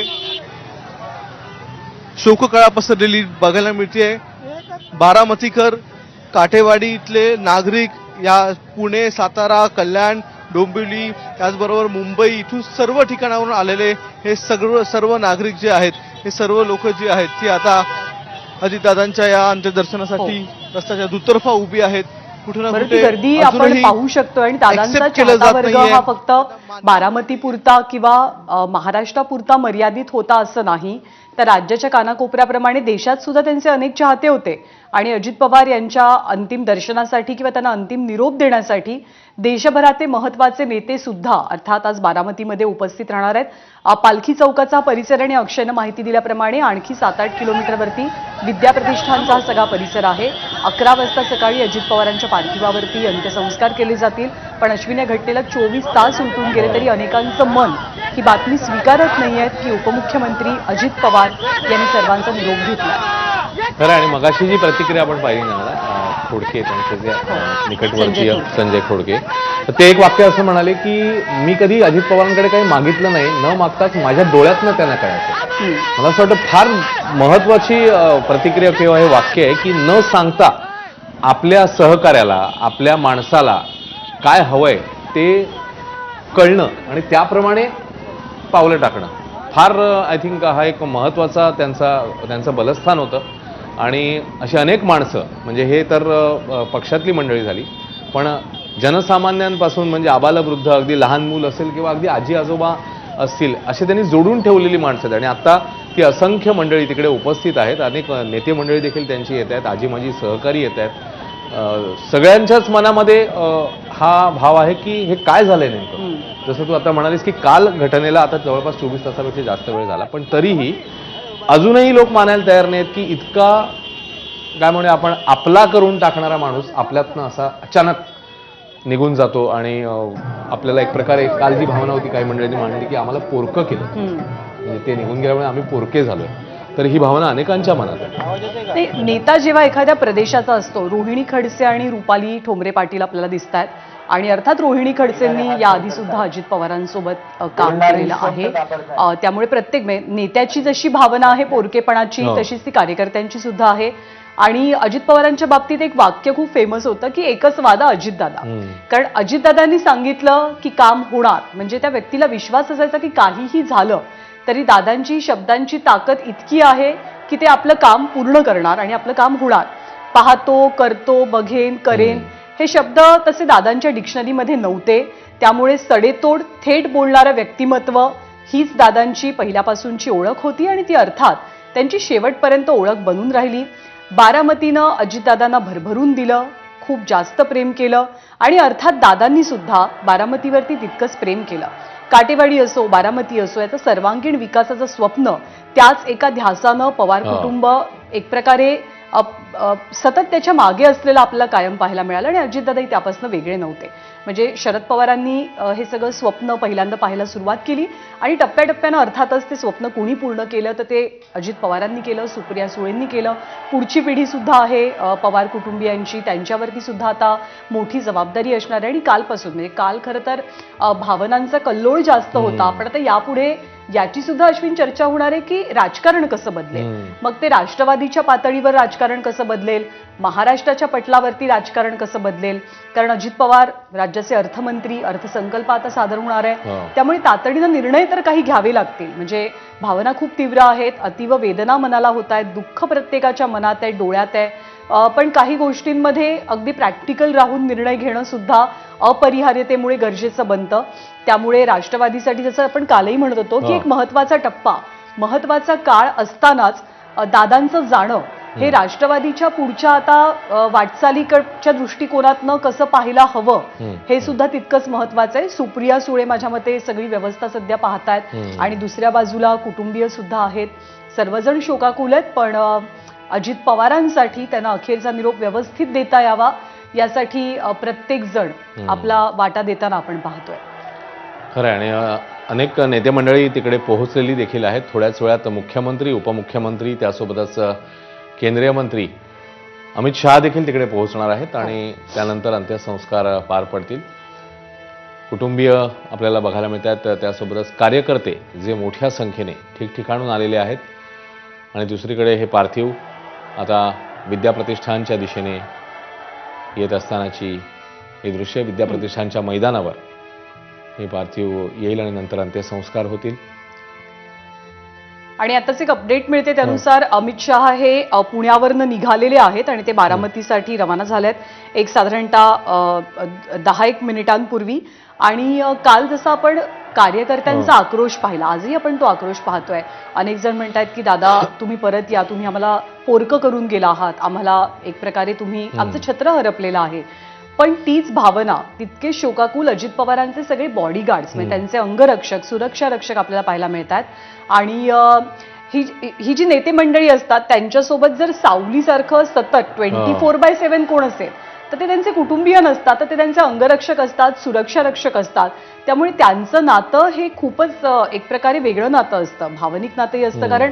शोककळा पसरलेली बघायला मिळते. बारामतीकर, काठेवाडी इथले नागरिक, या पुणे, सातारा, कल्याण, डोंबिवली, त्याचबरोबर मुंबई इथून सर्व ठिकाणावरून आलेले हे सर्व नागरिक जे आहेत, हे सर्व लोक जी आहेत ती आता अजितदादांच्या या अंत्यदर्शनासाठी रस्त्याच्या दुतर्फा उभी आहेत. कुठे ना कुठे गर्दी आपण पाहू शकतो. आणि दादांचा चाहता वर्ग हा फक्त बारामतीपुरता किंवा महाराष्ट्रापुरता मर्यादित होता असं नाही, तर राज्याच्या कानाकोपऱ्याप्रमाणे देशात सुद्धा त्यांचे अनेक चाहते होते. आणि अजित पवार यांच्या अंतिम दर्शनासाठी किंवा त्यांना अंतिम निरोप देण्यासाठी देशभराचे महत्वाचे नेते सुद्धा अर्थात आज बारामतीमध्ये उपस्थित राहणार आहेत. पालखी चौकाचा परिसर आणि अक्षयनं माहिती दिल्याप्रमाणे आणखी 7-8 किलोमीटरवरती विद्या प्रतिष्ठानचा हा सगळा परिसर आहे. 11 वाजता सकाळी अजित पवारांच्या पार्थिवावरती अंत्यसंस्कार केले जातील. पण अश्विन, या घटनेला 24 तास उलटून गेले तरी अनेकांचं मन ही बातमी स्वीकारत नाहीये की उपमुख्यमंत्री अजित पवार यांनी सर्वांचा निरोप घेतला. खरं. आणि मगाशी जी प्रतिक्रिया आपण पाहिली ना, खोडके त्यांचे जे निकटवर्तीय संजय खोडके, तर ते एक वाक्य असं म्हणाले की मी कधी अजित पवारांकडे काही मागितलं नाही, न मागताच माझ्या डोळ्यातनं त्यांना कळायचं. मला असं वाटतं फार महत्वाची प्रतिक्रिया किंवा हे वाक्य आहे की न सांगता आपल्या सहकार्याला, आपल्या माणसाला काय हवंय ते कळणं आणि त्याप्रमाणे पावलं टाकणं, फार आय थिंक हा एक महत्त्वाचा त्यांचं बलस्थान होतं. आणि अशी अनेक माणसं, म्हणजे हे तर पक्षातली मंडळी झाली, पण जनसामान्यांपासून म्हणजे आबालवृद्ध, अगदी लहान मूल असेल किंवा अगदी आजी आजोबा असतील, असे त्यांनी जोडून ठेवलेली माणसं आहेत. आणि आता ती असंख्य मंडळी तिकडे उपस्थित आहेत, अनेक नेते मंडळी देखील त्यांची येत आहेत, आजी माजी सहकारी येत आहेत. सगळ्यांच्याच मनामध्ये हा भाव आहे की हे काय झालंय नेमकं. जसं तू आता म्हणालीस की काल घटनेला आता जवळपास 24 तासापेक्षा जास्त वेळ झाला, पण तरीही अजूनही लोक मानायला तयार नाहीत की इतका काय म्हणूया आपण आपला करून टाकणारा माणूस आपल्यातनं असा अचानक निघून जातो. आणि आपल्याला एक प्रकारे काल जी भावना होती काही मंडळींनी मांडली की आम्हाला पोरकं केलं, म्हणजे ते निघून गेल्यामुळे आम्ही पोरके झालोय. तर ही भावना अनेकांच्या मनात आहे. नेता जेव्हा एखाद्या प्रदेशाचा असतो, रोहिणी खडसे आणि रुपाली ठोंबरे पाटील आपल्याला दिसत आहेत. आणि अर्थात रोहिणी खडसेंनी याआधी सुद्धा अजित पवारांसोबत काम केलेलं आहे. त्यामुळे प्रत्येक नेत्याची जशी भावना आहे पोरकेपणाची, तशीच ती कार्यकर्त्यांची सुद्धा आहे. आणि अजित पवारांच्या बाबतीत एक वाक्य खूप फेमस होतं की एकच वादा अजितदादा. कारण अजितदादांनी सांगितलं की काम होणार, म्हणजे त्या व्यक्तीला विश्वास असायचा की काहीही झालं तरी दादांची शब्दांची ताकद इतकी आहे की ते आपलं काम पूर्ण करणार आणि आपलं काम होणार. पाहतो, करतो, बघेन, करेन हे शब्द तसे दादांच्या डिक्शनरीमध्ये नव्हते. त्यामुळे सडेतोड थेट बोलणारं व्यक्तिमत्व हीच दादांची पहिल्यापासूनची ओळख होती आणि ती अर्थात त्यांची शेवटपर्यंत ओळख बनून राहिली. बारामतीनं अजितदादांना भरभरून दिलं, खूप जास्त प्रेम केलं आणि अर्थात दादांनी सुद्धा बारामतीवरती तितकंच प्रेम केलं. काटेवाडी असो, बारामती असो, याचं सर्वांगीण विकासाचं स्वप्न त्याच एका ध्यासानं पवार कुटुंब एक प्रकारे सतत त्याच्या मागे असलेलं आपल्याला कायम पाहायला मिळालं. आणि अजितदादाही त्यापासून वेगळे नव्हते. म्हणजे शरद पवारांनी हे सगळं स्वप्न पहिल्यांदा पाहायला सुरुवात केली आणि टप्प्याटप्प्यानं अर्थातच ते स्वप्न कोणी पूर्ण केलं तर ते अजित पवारांनी केलं, सुप्रिया सुळेंनी केलं. पुढची पिढी सुद्धा आहे पवार कुटुंबियांची, त्यांच्यावरती सुद्धा आता मोठी जबाबदारी असणार आहे. आणि कालपासून म्हणजे काल खरं तर भावनांचा कल्लोळ जास्त होता, पण आता यापुढे याची सुद्धा अश्विन चर्चा होणार आहे की राजकारण कसं बदलेल. मग ते राष्ट्रवादीच्या पातळीवर राजकारण कसं बदलेल, महाराष्ट्राच्या पटलावरती राजकारण कसं बदलेल. कारण अजित पवार राज्याचे अर्थमंत्री, अर्थसंकल्प आता सादर होणार आहे, त्यामुळे तातडीनं निर्णय तर काही घ्यावे लागतील. म्हणजे भावना खूप तीव्र आहेत, अतीव वेदना मनाला होत आहेत, दुःख प्रत्येकाच्या मनात आहे, डोळ्यात आहे. पण काही गोष्टींमध्ये अगदी प्रॅक्टिकल राहून निर्णय घेणं सुद्धा अपरिहार्यतेमुळे गरजेचं बनतं. त्यामुळे राष्ट्रवादीसाठी जसं आपण कालही म्हणत होतो की एक महत्वाचा टप्पा, महत्वाचा काळ असतानाच दादांचं जाणं हे राष्ट्रवादीच्या पुढच्या आता वाटचालीकडच्या दृष्टिकोनातनं कसं पाहायला हवं हे सुद्धा तितकंच महत्वाचं आहे. सुप्रिया सुळे माझ्या मते सगळी व्यवस्था सध्या पाहतायत आणि दुसऱ्या बाजूला कुटुंबीय सुद्धा आहेत. सर्वजण शोकाकुल आहेत, पण अजित पवारांसाठी त्यांना अखेरचा निरोप व्यवस्थित देता यावा यासाठी प्रत्येक जण आपला वाटा देताना आपण पाहतोय. खरं आहे. आणि अनेक नेते मंडळी तिकडे पोहोचलेली देखील आहेत. थोड्याच वेळात मुख्यमंत्री, उपमुख्यमंत्री, त्यासोबतच केंद्रीय मंत्री अमित शहा देखील तिकडे पोहोचणार आहेत आणि त्यानंतर अंत्यसंस्कार पार पडतील. कुटुंबीय आपल्याला बघायला मिळतात, त्यासोबतच कार्यकर्ते जे मोठ्या संख्येने ठिकठिकाणून आलेले आहेत. आणि दुसरीकडे हे पार्थिव आता विद्याप्रतिष्ठानच्या दिशेने येत असतानाची हे दृश्य, विद्याप्रतिष्ठानच्या मैदानावर हे पार्थिव येईल आणि नंतर अंत्यसंस्कार होतील. आणि आताच एक अपडेट मिळते त्यानुसार अमित शहा हे पुण्यावरनं निघालेले आहेत आणि ते बारामतीसाठी रवाना झालेत एक साधारणतः 10-1 मिनिटांपूर्वी. आणि काल जसं आपण कार्यकर्त्यांचा आक्रोश पाहिला, आजही आपण तो आक्रोश पाहतोय. अनेक जण म्हणतात की दादा तुम्ही परत या, तुम्ही आम्हाला पोरकं करून गेला आहात, आम्हाला एक प्रकारे तुम्ही आमचं छत्र हरपलेलं आहे. पण तीच भावना, तितके शोकाकुल अजित पवारांचे सगळे बॉडीगार्ड्स म्हणजे त्यांचे अंगरक्षक, सुरक्षा रक्षक आपल्याला पाहायला मिळतात. आणि ही जी नेते मंडळी असतात त्यांच्यासोबत जर सावलीसारखं सतत 24/7 कोण असेल तर ते त्यांचे कुटुंबीय नसतात, तर ते त्यांचे अंगरक्षक असतात, सुरक्षा रक्षक असतात. त्यामुळे त्यांचं नातं हे खूपच एक प्रकारे वेगळं नातं असतं, भावनिक नातंही असतं. कारण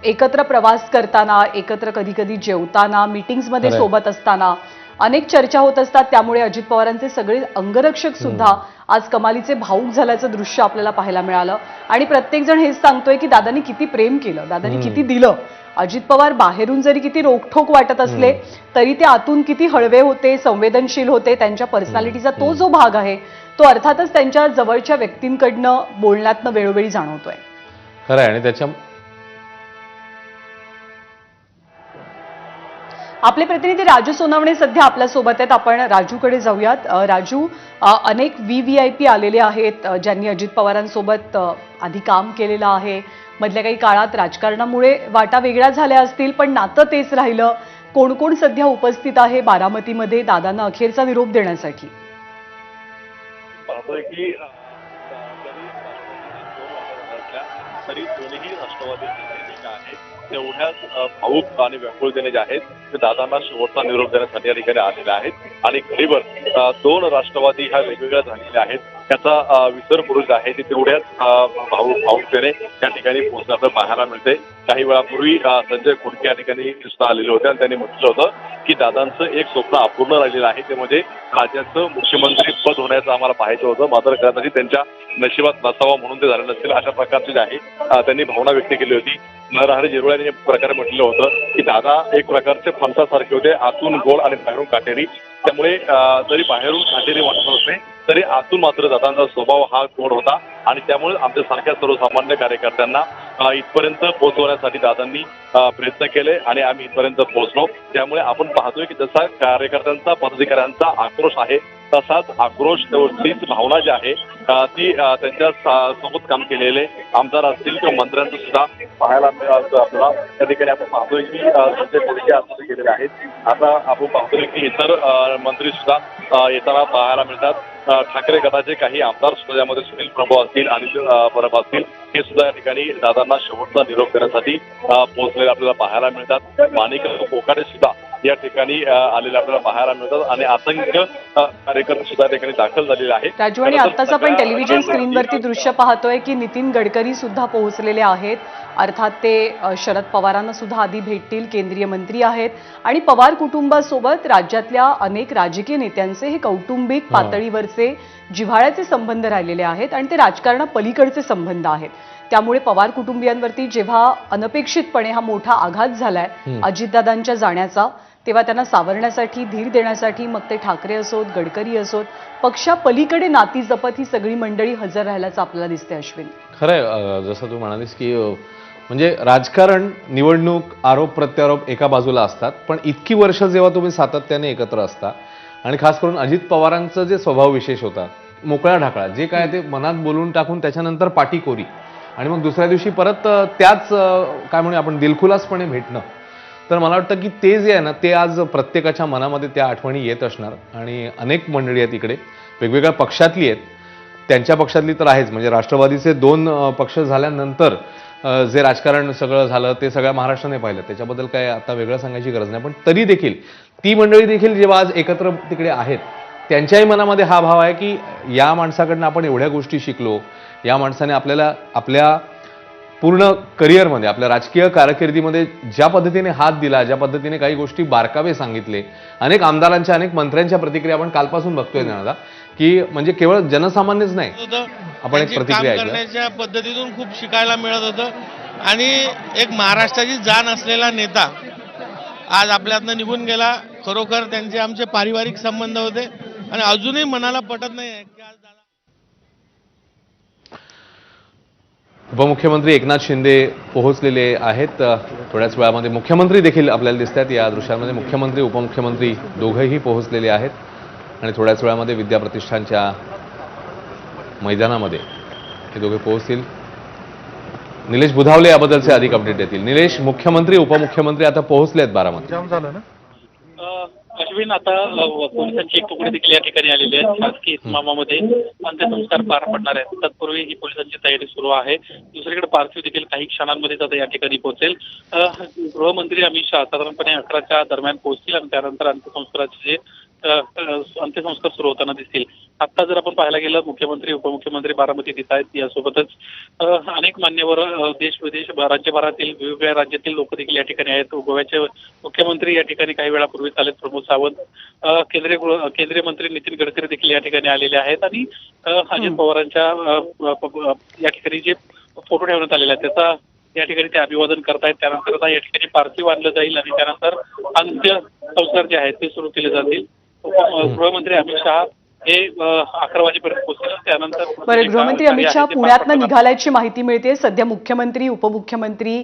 एकत्र प्रवास करताना, एकत्र कधी कधी जेवताना, मीटिंग्समध्ये सोबत असताना अनेक चर्चा होत असतात. त्यामुळे अजित पवारांचे सगळे अंगरक्षक सुद्धा आज कमालीचे भाऊक झाल्याचं दृश्य आपल्याला पाहायला मिळालं. आणि प्रत्येक जण हेच सांगतोय की दादांनी किती प्रेम केलं, दादांनी किती दिलं. अजित पवार बाहेरून जरी किती रोखठोक वाटत असले तरी ते आतून किती हळवे होते, संवेदनशील होते. त्यांच्या पर्सनॅलिटीचा तो जो भाग आहे तो अर्थातच त्यांच्या जवळच्या व्यक्तींकडनं बोलण्यातनं वेळोवेळी जाणवतोय. खरं आहे. आणि त्याच्या आपले प्रतिनिधी राजू सोनावणे सध्या आपल्यासोबत आहेत. आपण राजूकडे जाऊयात. राजू, अनेक VVIP आलेले आहेत ज्यांनी अजित पवारांसोबत आधी काम केलेलं आहे. मधल्या काही काळात राजकारणामुळे वाटा वेगळ्या झाल्या असतील, पण नातं तेच राहिलं. कोण कोण सध्या उपस्थित आहे बारामतीमध्ये दादांना अखेरचा निरोप देण्यासाठी? पाहतोय की तरी दोन्ही राष्ट्रवादी आहे तेवढ्याच भाऊक आणि व्याकुळतेने जे आहेत ते दादांना शेवटचा निरोप देण्यासाठी या ठिकाणी आलेले आहेत. आणि घडीवर दोन राष्ट्रवादी ह्या वेगवेगळ्या झालेल्या आहेत. त्याचा विसर पुरुष आहे ते तेवढ्याच भाऊकतेने त्या ठिकाणी पोहोचण्याचं पाहायला मिळते. काही वेळापूर्वी संजय खोडके या ठिकाणी सुद्धा आलेले होते आणि त्यांनी म्हटलं होतं की दादांचं एक स्वप्न अपूर्ण राहिलेलं आहे, ते म्हणजे राज्याचं मुख्यमंत्री पद होण्याचं आम्हाला पाहायचं होतं, मात्र कदाचित त्यांच्या नशिबात नसावं म्हणून ते झालं नसेल अशा प्रकारचे जे आहे त्यांनी भावना व्यक्त केली होती. नरहरी झिरवळ यांनी प्रकारे म्हटलेलं होतं की दादा एक प्रकारचे फणसासारखे होते, आतून गोड आणि बाहेरून काटेरी. त्यामुळे जरी बाहेरून काटेरी वाटत असते तरी आतून मात्र दादांचा स्वभाव हा गोड होता. आणि त्यामुळे आमच्या सारख्या सर्वसामान्य कार्यकर्त्यांना इथपर्यंत पोहोचवण्यासाठी दादांनी प्रयत्न केले आणि आम्ही इथपर्यंत पोहोचलो. त्यामुळे आपण पाहतोय की जसा कार्यकर्त्यांचा पदाधिकाऱ्यांचा आक्रोश आहे तसाच आक्रोश तीच भावना जी आहे ती त्यांच्या सोबत काम केलेले आमदार असतील किंवा मंत्र्यांचं सुद्धा पाहायला मिळालं आपल्याला. त्या ठिकाणी आपण पाहतोय की संजय खोडके आतमध्ये गेलेले आहेत. आता आपण पाहतोय की इतर मंत्री सुद्धा येताना पाहायला मिळतात. ठाकरे गटाचे काही आमदार सुद्धा यामध्ये सुनील प्रभू असतील, अनिल परब असतील, हे सुद्धा या ठिकाणी दादांना शेवटचा निरोप देण्यासाठी पोहोचलेले आपल्याला पाहायला मिळतात. माणिक कोकाटे सुद्धा या ठिकाणी आलेले आपल्याला पाहायला मिळतात आणि असंख्य कार्यकर्ते सुद्धा या ठिकाणी दाखल झालेले आहेत. राजू, आणि आत्ताच आपण टेलिव्हिजन स्क्रीनवरती दृश्य पाहतोय की नितीन गडकरी सुद्धा पोहोचलेले आहेत. अर्थात ते शरद पवारांना सुद्धा आधी भेटतील, केंद्रीय मंत्री आहेत. आणि पवार कुटुंबासोबत राज्यातल्या अनेक राजकीय नेत्यांचे हे कौटुंबिक पातळीवरचे जिव्हाळ्याचे संबंध राहिलेले आहेत आणि ते राजकारणापलीकडचे संबंध आहेत. त्यामुळे पवार कुटुंबियांवरती जेव्हा अनपेक्षितपणे हा मोठा आघात झालाय अजितदादांच्या जाण्याचा, तेव्हा त्यांना सावरण्यासाठी, धीर देण्यासाठी मग ते ठाकरे असोत, गडकरी असोत, पक्षापलीकडे नाती जपत ही सगळी मंडळी हजर राहिल्याचं आपल्याला दिसते. अश्विन, खरंय जसं तू म्हणालीस की म्हणजे राजकारण, निवडणूक, आरोप प्रत्यारोप एका बाजूला असतात, पण इतकी वर्ष जेव्हा तुम्ही सातत्याने एकत्र असता आणि खास करून अजित पवारांचं जे स्वभाव विशेष होता, मोकळा ढाकळा, जे काय ते मनात बोलून टाकून त्याच्यानंतर पाटीकोरी आणि मग दुसऱ्या दिवशी परत त्याच काय म्हणूया आपण दिलखुलासपणे भेटणं, तर मला वाटतं की ते जे आहे ना ते आज प्रत्येकाच्या मनामध्ये त्या आठवणी येत असणार. आणि अनेक मंडळी आहेत इकडे, वेगवेगळ्या पक्षातली आहेत, त्यांच्या पक्षातली तर आहेच. म्हणजे राष्ट्रवादीचे 2 पक्ष झाल्यानंतर जे राजकारण सगळं झालं ते सगळ्या महाराष्ट्राने पाहिलं, त्याच्याबद्दल काय आता वेगळं सांगायची गरज नाही. पण तरी देखील ती मंडळी देखील जेव्हा आज एकत्र तिकडे आहेत त्यांच्याही मनामध्ये हा भाव आहे की या माणसाकडनं आपण एवढ्या गोष्टी शिकलो, या माणसाने आपल्याला आपल्या पूर्ण करिअरमध्ये, आपल्या राजकीय कारकिर्दीमध्ये ज्या पद्धतीने हात दिला, ज्या पद्धतीने काही गोष्टी बारकावे सांगितले, अनेक आमदारांच्या, अनेक मंत्र्यांच्या प्रतिक्रिया आपण कालपासून बघतोय ना की म्हणजे केवळ जनसामान्यच नाही, आपण एक प्रतिक्रिया करण्याच्या पद्धतीतून खूप शिकायला मिळत होतं. आणि एक महाराष्ट्राची जाण असलेला नेता आज आपल्यातनं निघून गेला. खरोखर त्यांचे आमचे पारिवारिक संबंध होते आणि अजूनही मनाला पटत नाही की आज उपमुख्यमंत्री एकनाथ शिंदे पोहोचलेले आहेत. थोड्याच वेळामध्ये मुख्यमंत्री देखील आपल्याला दिसतात या दृश्यांमध्ये. मुख्यमंत्री, उपमुख्यमंत्री दोघंही पोहोचलेले आहेत आणि थोड्याच वेळामध्ये विद्याप्रतिष्ठानच्या मैदानामध्ये हे दोघे पोहोचतील. निलेश बुधावले याबद्दलचे अधिक अपडेट देतील. निलेश, मुख्यमंत्री, उपमुख्यमंत्री आता पोहोचले आहेत बारामती. अश्विन, आता पोलिसांची एक तुकडी देखील या ठिकाणी आलेली आहे. शासकीय इतमामामध्ये अंत्यसंस्कार पार पडणार आहेत. तत्पूर्वी ही पोलिसांची तयारी सुरू आहे. दुसरीकडे पार्थिव देखील काही क्षणांमध्येच आता या ठिकाणी पोहोचेल. गृहमंत्री अमित शहा साधारणपणे 11च्या दरम्यान पोहोचतील आणि त्यानंतर अंत्यसंस्काराचे जे अंत्यसंस्कार सुरू होताना दिसतील. आता जर आपण पाहायला गेलं, मुख्यमंत्री उपमुख्यमंत्री बारामतीत येत आहेत. यासोबतच अनेक मान्यवर देश विदेश राज्यभरातील वेगवेगळ्या राज्यातील लोक देखील या ठिकाणी आहेत. गोव्याचे मुख्यमंत्री या ठिकाणी काही वेळापूर्वीच आलेत. प्रमोद सावंत, केंद्रीय मंत्री नितीन गडकरी देखील या ठिकाणी आलेले आहेत आणि अजित पवारांच्या या ठिकाणी जे फोटो ठेवण्यात आलेले आहेत त्याचा या ठिकाणी ते अभिवादन करतायत. त्यानंतर आता या ठिकाणी पार्थिव आणलं जाईल आणि त्यानंतर अंत्यसंस्कार जे आहेत ते सुरू केले जातील. गृहमंत्री अमित शहा हे 11 वाजेपर्यंत पोहोचतील. त्यानंतर बरं, गृहमंत्री अमित शहा पुण्यातनं निघाल्याची माहिती मिळते. सध्या मुख्यमंत्री उपमुख्यमंत्री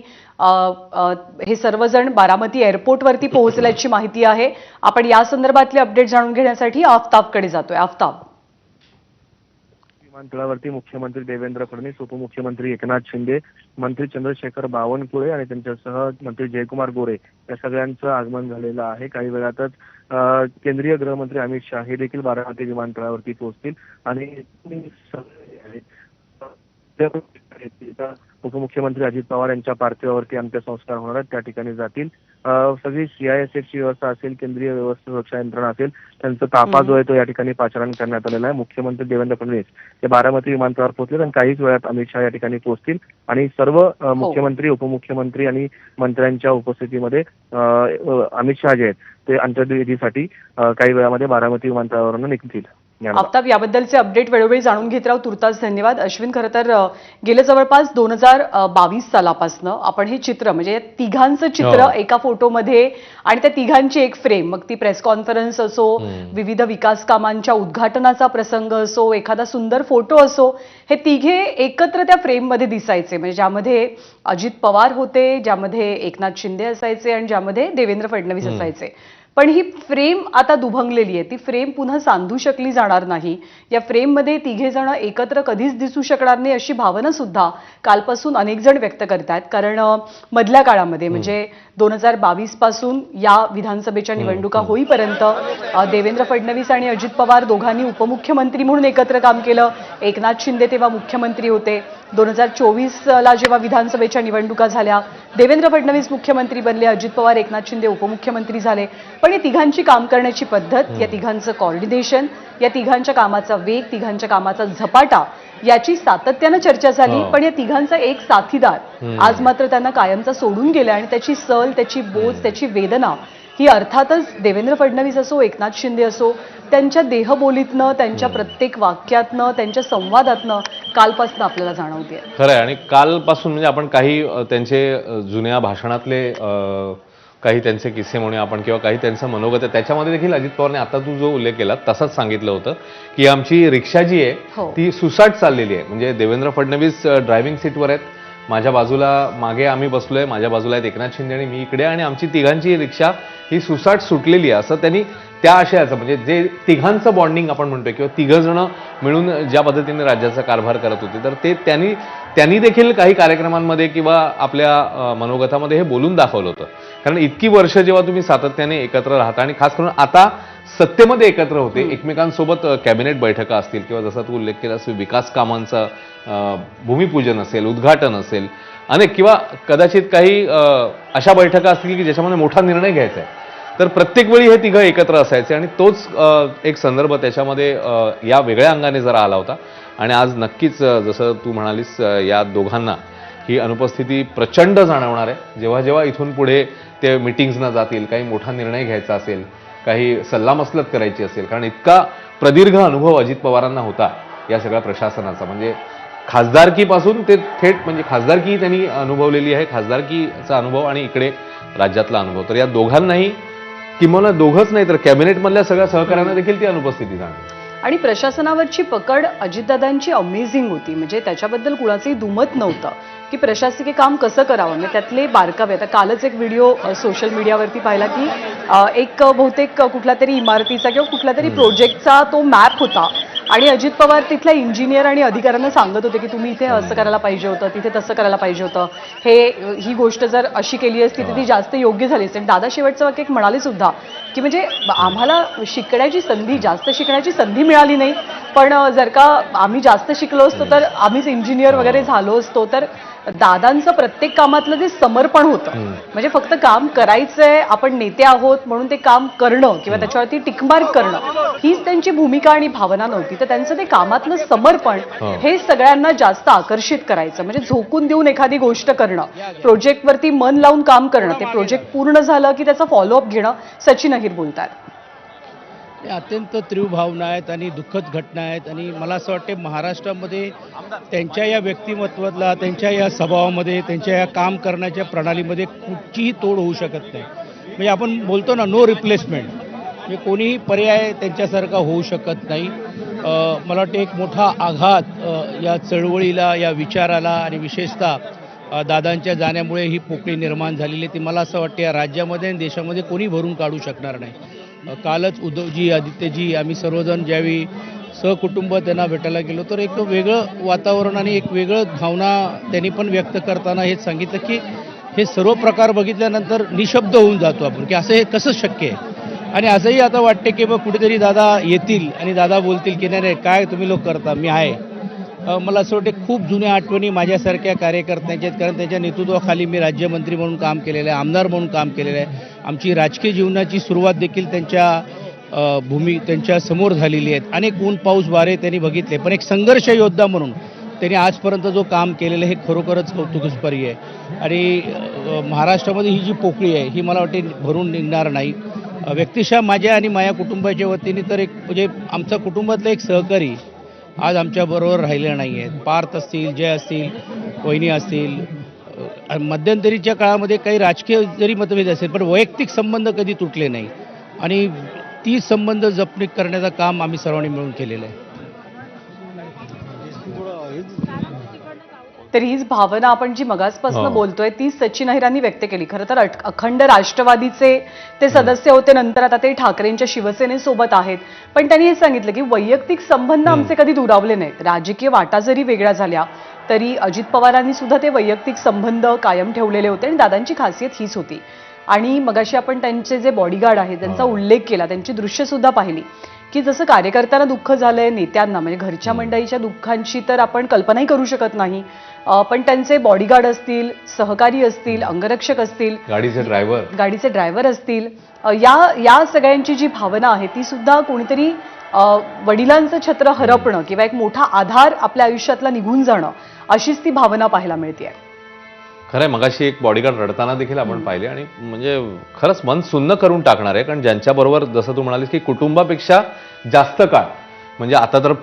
हे सर्वजण बारामती एअरपोर्टवरती पोहोचल्याची माहिती आहे. आपण या संदर्भातले अपडेट जाणून घेण्यासाठी आफताबकडे जातोय. आफताब, विमानतळावरती मुख्यमंत्री देवेंद्र फडणवीस, उपमुख्यमंत्री एकनाथ शिंदे, मंत्री चंद्रशेखर बावनकुळे आणि त्यांच्यासह मंत्री जयकुमार गोरे या सगळ्यांचं आगमन झालेलं आहे. काही वेळातच केंद्रीय गृहमंत्री अमित शहा हे देखील बारामती विमानतळावरती पोहोचतील आणि उपमुख्यमंत्री अजित पवार यांच्या पार्थिवावरती अंत्यसंस्कार होणार आहेत. त्या ठिकाणी जातील. सगळी सीआयएसएफची व्यवस्था असेल, केंद्रीय व्यवस्था सुरक्षा यंत्रणा असेल, त्यांचा ताफा जो आहे तो या ठिकाणी पाचारण करण्यात आलेला आहे. मुख्यमंत्री देवेंद्र फडणवीस हे बारामती विमानतळावर पोहोचले आणि काहीच वेळात अमित शहा या ठिकाणी पोहोचतील आणि सर्व मुख्यमंत्री उपमुख्यमंत्री आणि मंत्र्यांच्या उपस्थितीमध्ये अमित शहा जे आहेत ते अंत्यविधीसाठी काही वेळामध्ये बारामती विमानतळावरून निघतील. आफताब, याबद्दलचे अपडेट वेळोवेळी जाणून घेत राहू. तुर्तास धन्यवाद. अश्विन, खरं तर गेल्या जवळपास 2022 सालापासून आपण हे चित्र म्हणजे तिघांचं चित्र एका फोटोमध्ये आणि त्या तिघांची एक फ्रेम, मग ती प्रेस कॉन्फरन्स असो, विविध विकास कामांच्या उद्घाटनाचा प्रसंग असो, एखादा सुंदर फोटो असो, हे तिघे एकत्र त्या फ्रेममध्ये दिसायचे. म्हणजे ज्यामध्ये अजित पवार होते, ज्यामध्ये एकनाथ शिंदे असायचे आणि ज्यामध्ये देवेंद्र फडणवीस असायचे. पण ही फ्रेम आता दुभंगलेली आहे. ती फ्रेम पुन्हा सांधू शकली जाणार नाही. या फ्रेममध्ये तिघे जण एकत्र कधीच दिसू शकणार नाही अशी भावना सुद्धा कालपासून अनेक जण व्यक्त करतात. कारण मधल्या काळामध्ये म्हणजे 2022 पासून या विधानसभेच्या निवडणुका होईपर्यंत देवेंद्र फडणवीस आणि अजित पवार दोघांनी उपमुख्यमंत्री म्हणून एकत्र काम केलं. एकनाथ शिंदे तेव्हा मुख्यमंत्री होते. 2024ला जेव्हा विधानसभेच्या निवडणुका झाल्या, देवेंद्र फडणवीस मुख्यमंत्री बनले, अजित पवार एकनाथ शिंदे उपमुख्यमंत्री झाले. पण या तिघांची काम करण्याची पद्धत, या तिघांचं कॉर्डिनेशन, या तिघांच्या कामाचा वेग, तिघांच्या कामाचा झपाटा याची सातत्यानं चर्चा झाली. पण या तिघांचा एक साथीदार आज मात्र त्यांना कायमचा सोडून गेला आणि त्याची सल, त्याची बोच, त्याची वेदना ही अर्थातच देवेंद्र फडणवीस असो, एकनाथ शिंदे असो, त्यांच्या देहबोलीतनं, त्यांच्या प्रत्येक वाक्यातनं, त्यांच्या संवादातनं कालपासून आपल्याला जाणवते. खरं आहे. आणि कालपासून म्हणजे आपण काही त्यांचे जुन्या भाषणातले काही त्यांचे किस्से म्हणूया आपण किंवा काही त्यांचं मनोगत आहे, त्याच्यामध्ये देखील अजित पवारने आता तू जो उल्लेख केला तसंच सांगितलं होतं की आमची रिक्षा जी आहे ती सुसाट चाललेली आहे. म्हणजे देवेंद्र फडणवीस ड्रायव्हिंग सीटवर आहेत, माझ्या बाजूला मागे आम्ही बसलोय, माझ्या बाजूला आहेत एकनाथ शिंदे आणि मी इकडे, आणि आमची तिघांची रिक्षा ही सुसाट सुटलेली आहे असं त्यांनी त्या आशयाचं म्हणजे जे तिघांचं बॉन्डिंग आपण म्हणतोय किंवा तिघं जण मिळून ज्या पद्धतीने राज्याचा कारभार करत होते तर ते त्यांनी देखील काही कार्यक्रमांमध्ये किंवा आपल्या मनोगतामध्ये हे बोलून दाखवलं होतं. कारण इतकी वर्ष जेव्हा तुम्ही सातत्याने एकत्र राहता आणि खास करून आता सत्तेमध्ये एकत्र होते, एकमेकांसोबत कॅबिनेट बैठका असतील किंवा जसा तू उल्लेख केलास विकास कामांचं भूमिपूजन असेल, उद्घाटन असेल, अनेक किंवा कदाचित काही अशा बैठका असतील की ज्याच्यामध्ये मोठा निर्णय घ्यायचा आहे, तर प्रत्येक वेळी हे तिघं एकत्र असायचे आणि तोच एक संदर्भ त्याच्यामध्ये या वेगळ्या अंगाने जरा आला होता. आणि आज नक्कीच जसं तू म्हणालीस या दोघांना ही अनुपस्थिती प्रचंड जाणवणार आहे. जेव्हा जेव्हा इथून पुढे ते मिटिंग्सना जातील, काही मोठा निर्णय घ्यायचा असेल, काही सल्लामसलत करायची असेल, कारण इतका प्रदीर्घ अनुभव अजित पवारांना होता या सगळ्या प्रशासनाचा. म्हणजे खासदारकीपासून ते थेट म्हणजे खासदारकी त्यांनी अनुभवलेली आहे, खासदारकीचा अनुभव आणि इकडे राज्यातला अनुभव. तर या दोघांनाही किंवा दोघंच नाही तर कॅबिनेटमधल्या सगळ्या सहकार्यांना देखील ती अनुपस्थिती जाणवली. आणि प्रशासनावरची पकड अजितदादांची अमेझिंग होती. म्हणजे त्याच्याबद्दल कुणाचंही दुमत नव्हतं की प्रशासकीय काम कसं करावं. म्हणजे त्यातले बारकावे, आता कालच एक व्हिडिओ सोशल मीडियावरती पाहिला की एक बहुतेक कुठला तरी इमारतीचा किंवा कुठला तरी प्रोजेक्टचा तो मॅप होता आणि अजित पवार तिथल्या इंजिनियर आणि अधिकाऱ्यांना सांगत होते की तुम्ही इथे असं करायला पाहिजे होतं, तिथे तसं करायला पाहिजे होतं, ही गोष्ट जर अशी केली असती तर ती जास्त योग्य झाली असती. दादा शेवटचं वाक्य एक म्हणाले सुद्धा की म्हणजे आम्हाला जास्त शिकण्याची संधी मिळाली नाही, पण जर का आम्ही जास्त शिकलो असतो तर आम्हीच इंजिनियर वगैरे झालो असतो. तर दादांचं प्रत्येक कामातलं जे समर्पण होतं, म्हणजे फक्त काम करायचंय, आपण नेते आहोत म्हणून ते काम करणं किंवा त्याच्यावरती टिकमार्क करणं हीच त्यांची भूमिका आणि भावना नव्हती. तर त्यांचं ते कामातलं समर्पण हे सगळ्यांना जास्त आकर्षित करायचं. म्हणजे झोकून देऊन एखादी गोष्ट करणं, प्रोजेक्टवरती मन लावून काम करणं, ते प्रोजेक्ट पूर्ण झालं की त्याचा फॉलोअप घेणं. सचिन अहिर बोलतात. अत्यंत तीव्र भावना आहेत आणि दुःखद घटना आहेत आणि मला असं वाटते महाराष्ट्रामध्ये त्यांच्या या व्यक्तिमत्वाला, त्यांच्या या स्वभावामध्ये, त्यांच्या या काम करण्याच्या प्रणालीमध्ये कुठचीही तोड होऊ शकत नाही. म्हणजे आपण बोलतो ना, नो रिप्लेसमेंट, म्हणजे कोणीही पर्याय त्यांच्यासारखा होऊ शकत नाही. मला वाटते एक मोठा आघात या चळवळीला, या विचाराला आणि विशेषतः दादांच्या जाण्यामुळे ही पोकळी निर्माण झालेली ती मला असं वाटते या राज्यामध्ये आणि देशामध्ये कोणी भरून काढू शकणार नाही. कालच उद्धवजी, आदित्यजी, आम्ही सर्वजण ज्यावेळी सहकुटुंब त्यांना भेटायला गेलो तर एक वेगळं वातावरण आणि एक वेगळं भावना त्यांनी पण व्यक्त करताना हेच सांगितलं की हे सर्व प्रकार बघितल्यानंतर निशब्द होऊन जातो आपण की असं हे कसं शक्य आहे. आणि असंही आता वाटते की मग कुठेतरी दादा येतील आणि दादा बोलतील की नाही काय तुम्ही लोक करता, मी आहे. मला असं वाटते खूप जुन्या आठवणी माझ्यासारख्या कार्यकर्त्यांच्या आहेत, कारण त्यांच्या नेतृत्वाखाली मी राज्यमंत्री म्हणून काम केलेलं आहे, आमदार म्हणून काम केलेलं आहे. आमची राजकीय जीवनाची सुरुवात देखील त्यांच्या समोर झालेली आहेत. अनेक ऊन पाऊस वारे त्यांनी बघितले, पण एक संघर्ष योद्धा म्हणून त्यांनी आजपर्यंत जो काम केलेलं हे खरोखरच कौतुकास्पद आहे. आणि महाराष्ट्रामध्ये ही जी पोकळी आहे ही मला वाटते भरून निघणार नाही. व्यक्तिशः माझ्या आणि माझ्या कुटुंबाच्या वतीने तर एक म्हणजे आमचा कुटुंबातला एक सहकारी आज आमच्याबरोबर राहिले नाही आहेत. पार्थ असतील, जय असतील, वहिनी असतील. मध्यंतरीच्या काळामध्ये काही राजकीय जरी मतभेद असेल पण वैयक्तिक संबंध कधी तुटले नाही आणि ती संबंध जपणूक करण्याचं काम आम्ही सर्वांनी मिळून केलेलं आहे. तर हीच भावना आपण जी मगासपासून बोलतोय ती सचिन अहिरांनी व्यक्त केली. खरं तर अखंड राष्ट्रवादीचे ते सदस्य होते, नंतर आता ते ठाकरेंच्या शिवसेनेसोबत आहेत. पण त्यांनी हे सांगितलं की वैयक्तिक संबंध आमचे कधी दुरावले नाहीत. राजकीय वाटा जरी वेगळ्या झाल्या तरी अजित पवारांनी सुद्धा ते वैयक्तिक संबंध कायम ठेवलेले होते आणि दादांची खासियत हीच होती. आणि मगाशी आपण त्यांचे जे बॉडीगार्ड आहेत त्यांचा उल्लेख केला, त्यांची दृश्य सुद्धा पाहिली की जसं कार्यकर्त्यांना दुःख झालंय, नेत्यांना म्हणजे घरच्या मंडळीच्या दुःखांची तर आपण कल्पनाही करू शकत नाही, पण त्यांचे बॉडीगार्ड असतील, सहकारी असतील, अंगरक्षक असतील, गाडीचे ड्रायव्हर असतील, या सगळ्यांची जी भावना आहे ती सुद्धा कोणीतरी वडिलांचं छत्र हरपणं किंवा एक मोठा आधार आपल्या आयुष्यातला निघून जाणं अशीच ती भावना पाहायला मिळते. खरंय, मगाशी एक बॉडीगार्ड रडताना देखील आपण पाहिले आणि म्हणजे खरंच मन सुन्न करून टाकणार आहे. कारण ज्यांच्याबरोबर जसं तू म्हणालीस की कुटुंबापेक्षा जास्त काळ, म्हणजे आता तर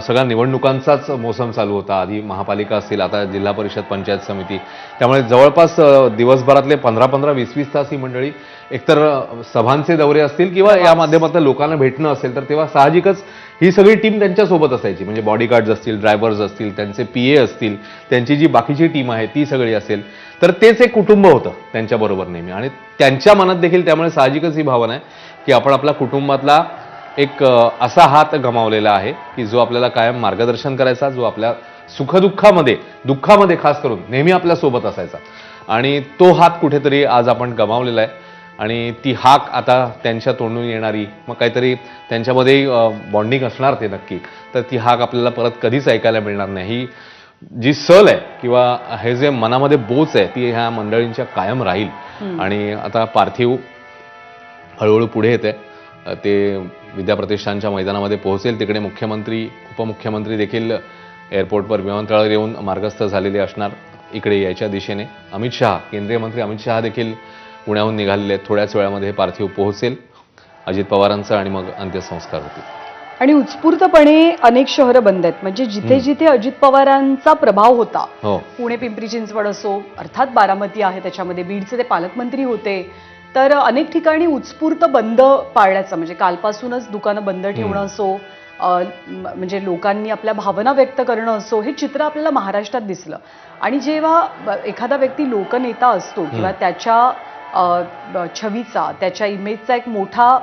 सगळ्या निवडणुकांचाच मोसम चालू होता. आधी महापालिका असतील, आता जिल्हा परिषद, पंचायत समिती, त्यामुळे जवळपास दिवसभरातले 15-15, 20-20 तास ही मंडळी एकतर सभांचे दौरे असतील किंवा या माध्यमातून लोकांना भेटणं असेल तर तेव्हा साहजिकच ही सगळी टीम त्यांच्यासोबत असायची. म्हणजे बॉडीगार्ड्स असतील, ड्रायव्हर्स असतील, त्यांचे PA असतील, त्यांची जी बाकीची टीम आहे ती सगळी असेल, तर तेच एक कुटुंब होतं त्यांच्याबरोबर नेहमी. आणि त्यांच्या मनात देखील त्यामुळे साहजिकच ही भावना आहे की आपण आपल्या कुटुंबातला एक असा हात गमावलेला आहे की जो आपल्याला कायम मार्गदर्शन करायचा, जो आपल्या दुःखामध्ये खास करून नेहमी आपल्या सोबत असायचा. आणि तो हात कुठेतरी आज आपण गमावलेला आहे. आणि ती हाक आता त्यांच्या तोंडून येणारी, मग काहीतरी त्यांच्यामध्ये बॉन्डिंग असणार ते नक्की, तर ती हाक आपल्याला परत कधीच ऐकायला मिळणार नाही. ही जी सल आहे किंवा हे जे मनामध्ये बोच आहे ती ह्या मंडळींच्या कायम राहील. आणि आता पार्थिव हळूहळू पुढे येते, ते विद्याप्रतिष्ठानच्या मैदानामध्ये पोहोचेल. तिकडे मुख्यमंत्री, उपमुख्यमंत्री देखील एअरपोर्टवर, विमानतळावर येऊन मार्गस्थ झालेले असणार इकडे यायच्या दिशेने. अमित शहा, केंद्रीय मंत्री अमित शहा देखील पुण्याहून निघालेले आहेत. थोड्याच वेळामध्ये हे पार्थिव पोहोचेल अजित पवारांचं आणि मग अंत्यसंस्कार होतील. आणि उत्स्फूर्तपणे अनेक शहरं बंद आहेत. म्हणजे जिथे जिथे अजित पवारांचा प्रभाव होता, पुणे, पिंपरी चिंचवड असो, अर्थात बारामती आहे त्याच्यामध्ये, बीडचे ते पालकमंत्री होते, तर अनेक ठिकाणी उत्स्फूर्त बंद पाळण्याचं, म्हणजे कालपासूनच दुकानं बंद ठेवणं असो, म्हणजे लोकांनी आपल्या भावना व्यक्त करणं असो, हे चित्र आपल्याला महाराष्ट्रात दिसलं. आणि जेव्हा एखादा व्यक्ती लोकनेता असतो किंवा त्याच्या छवीचा, त्याच्या इमेजचा एक मोठा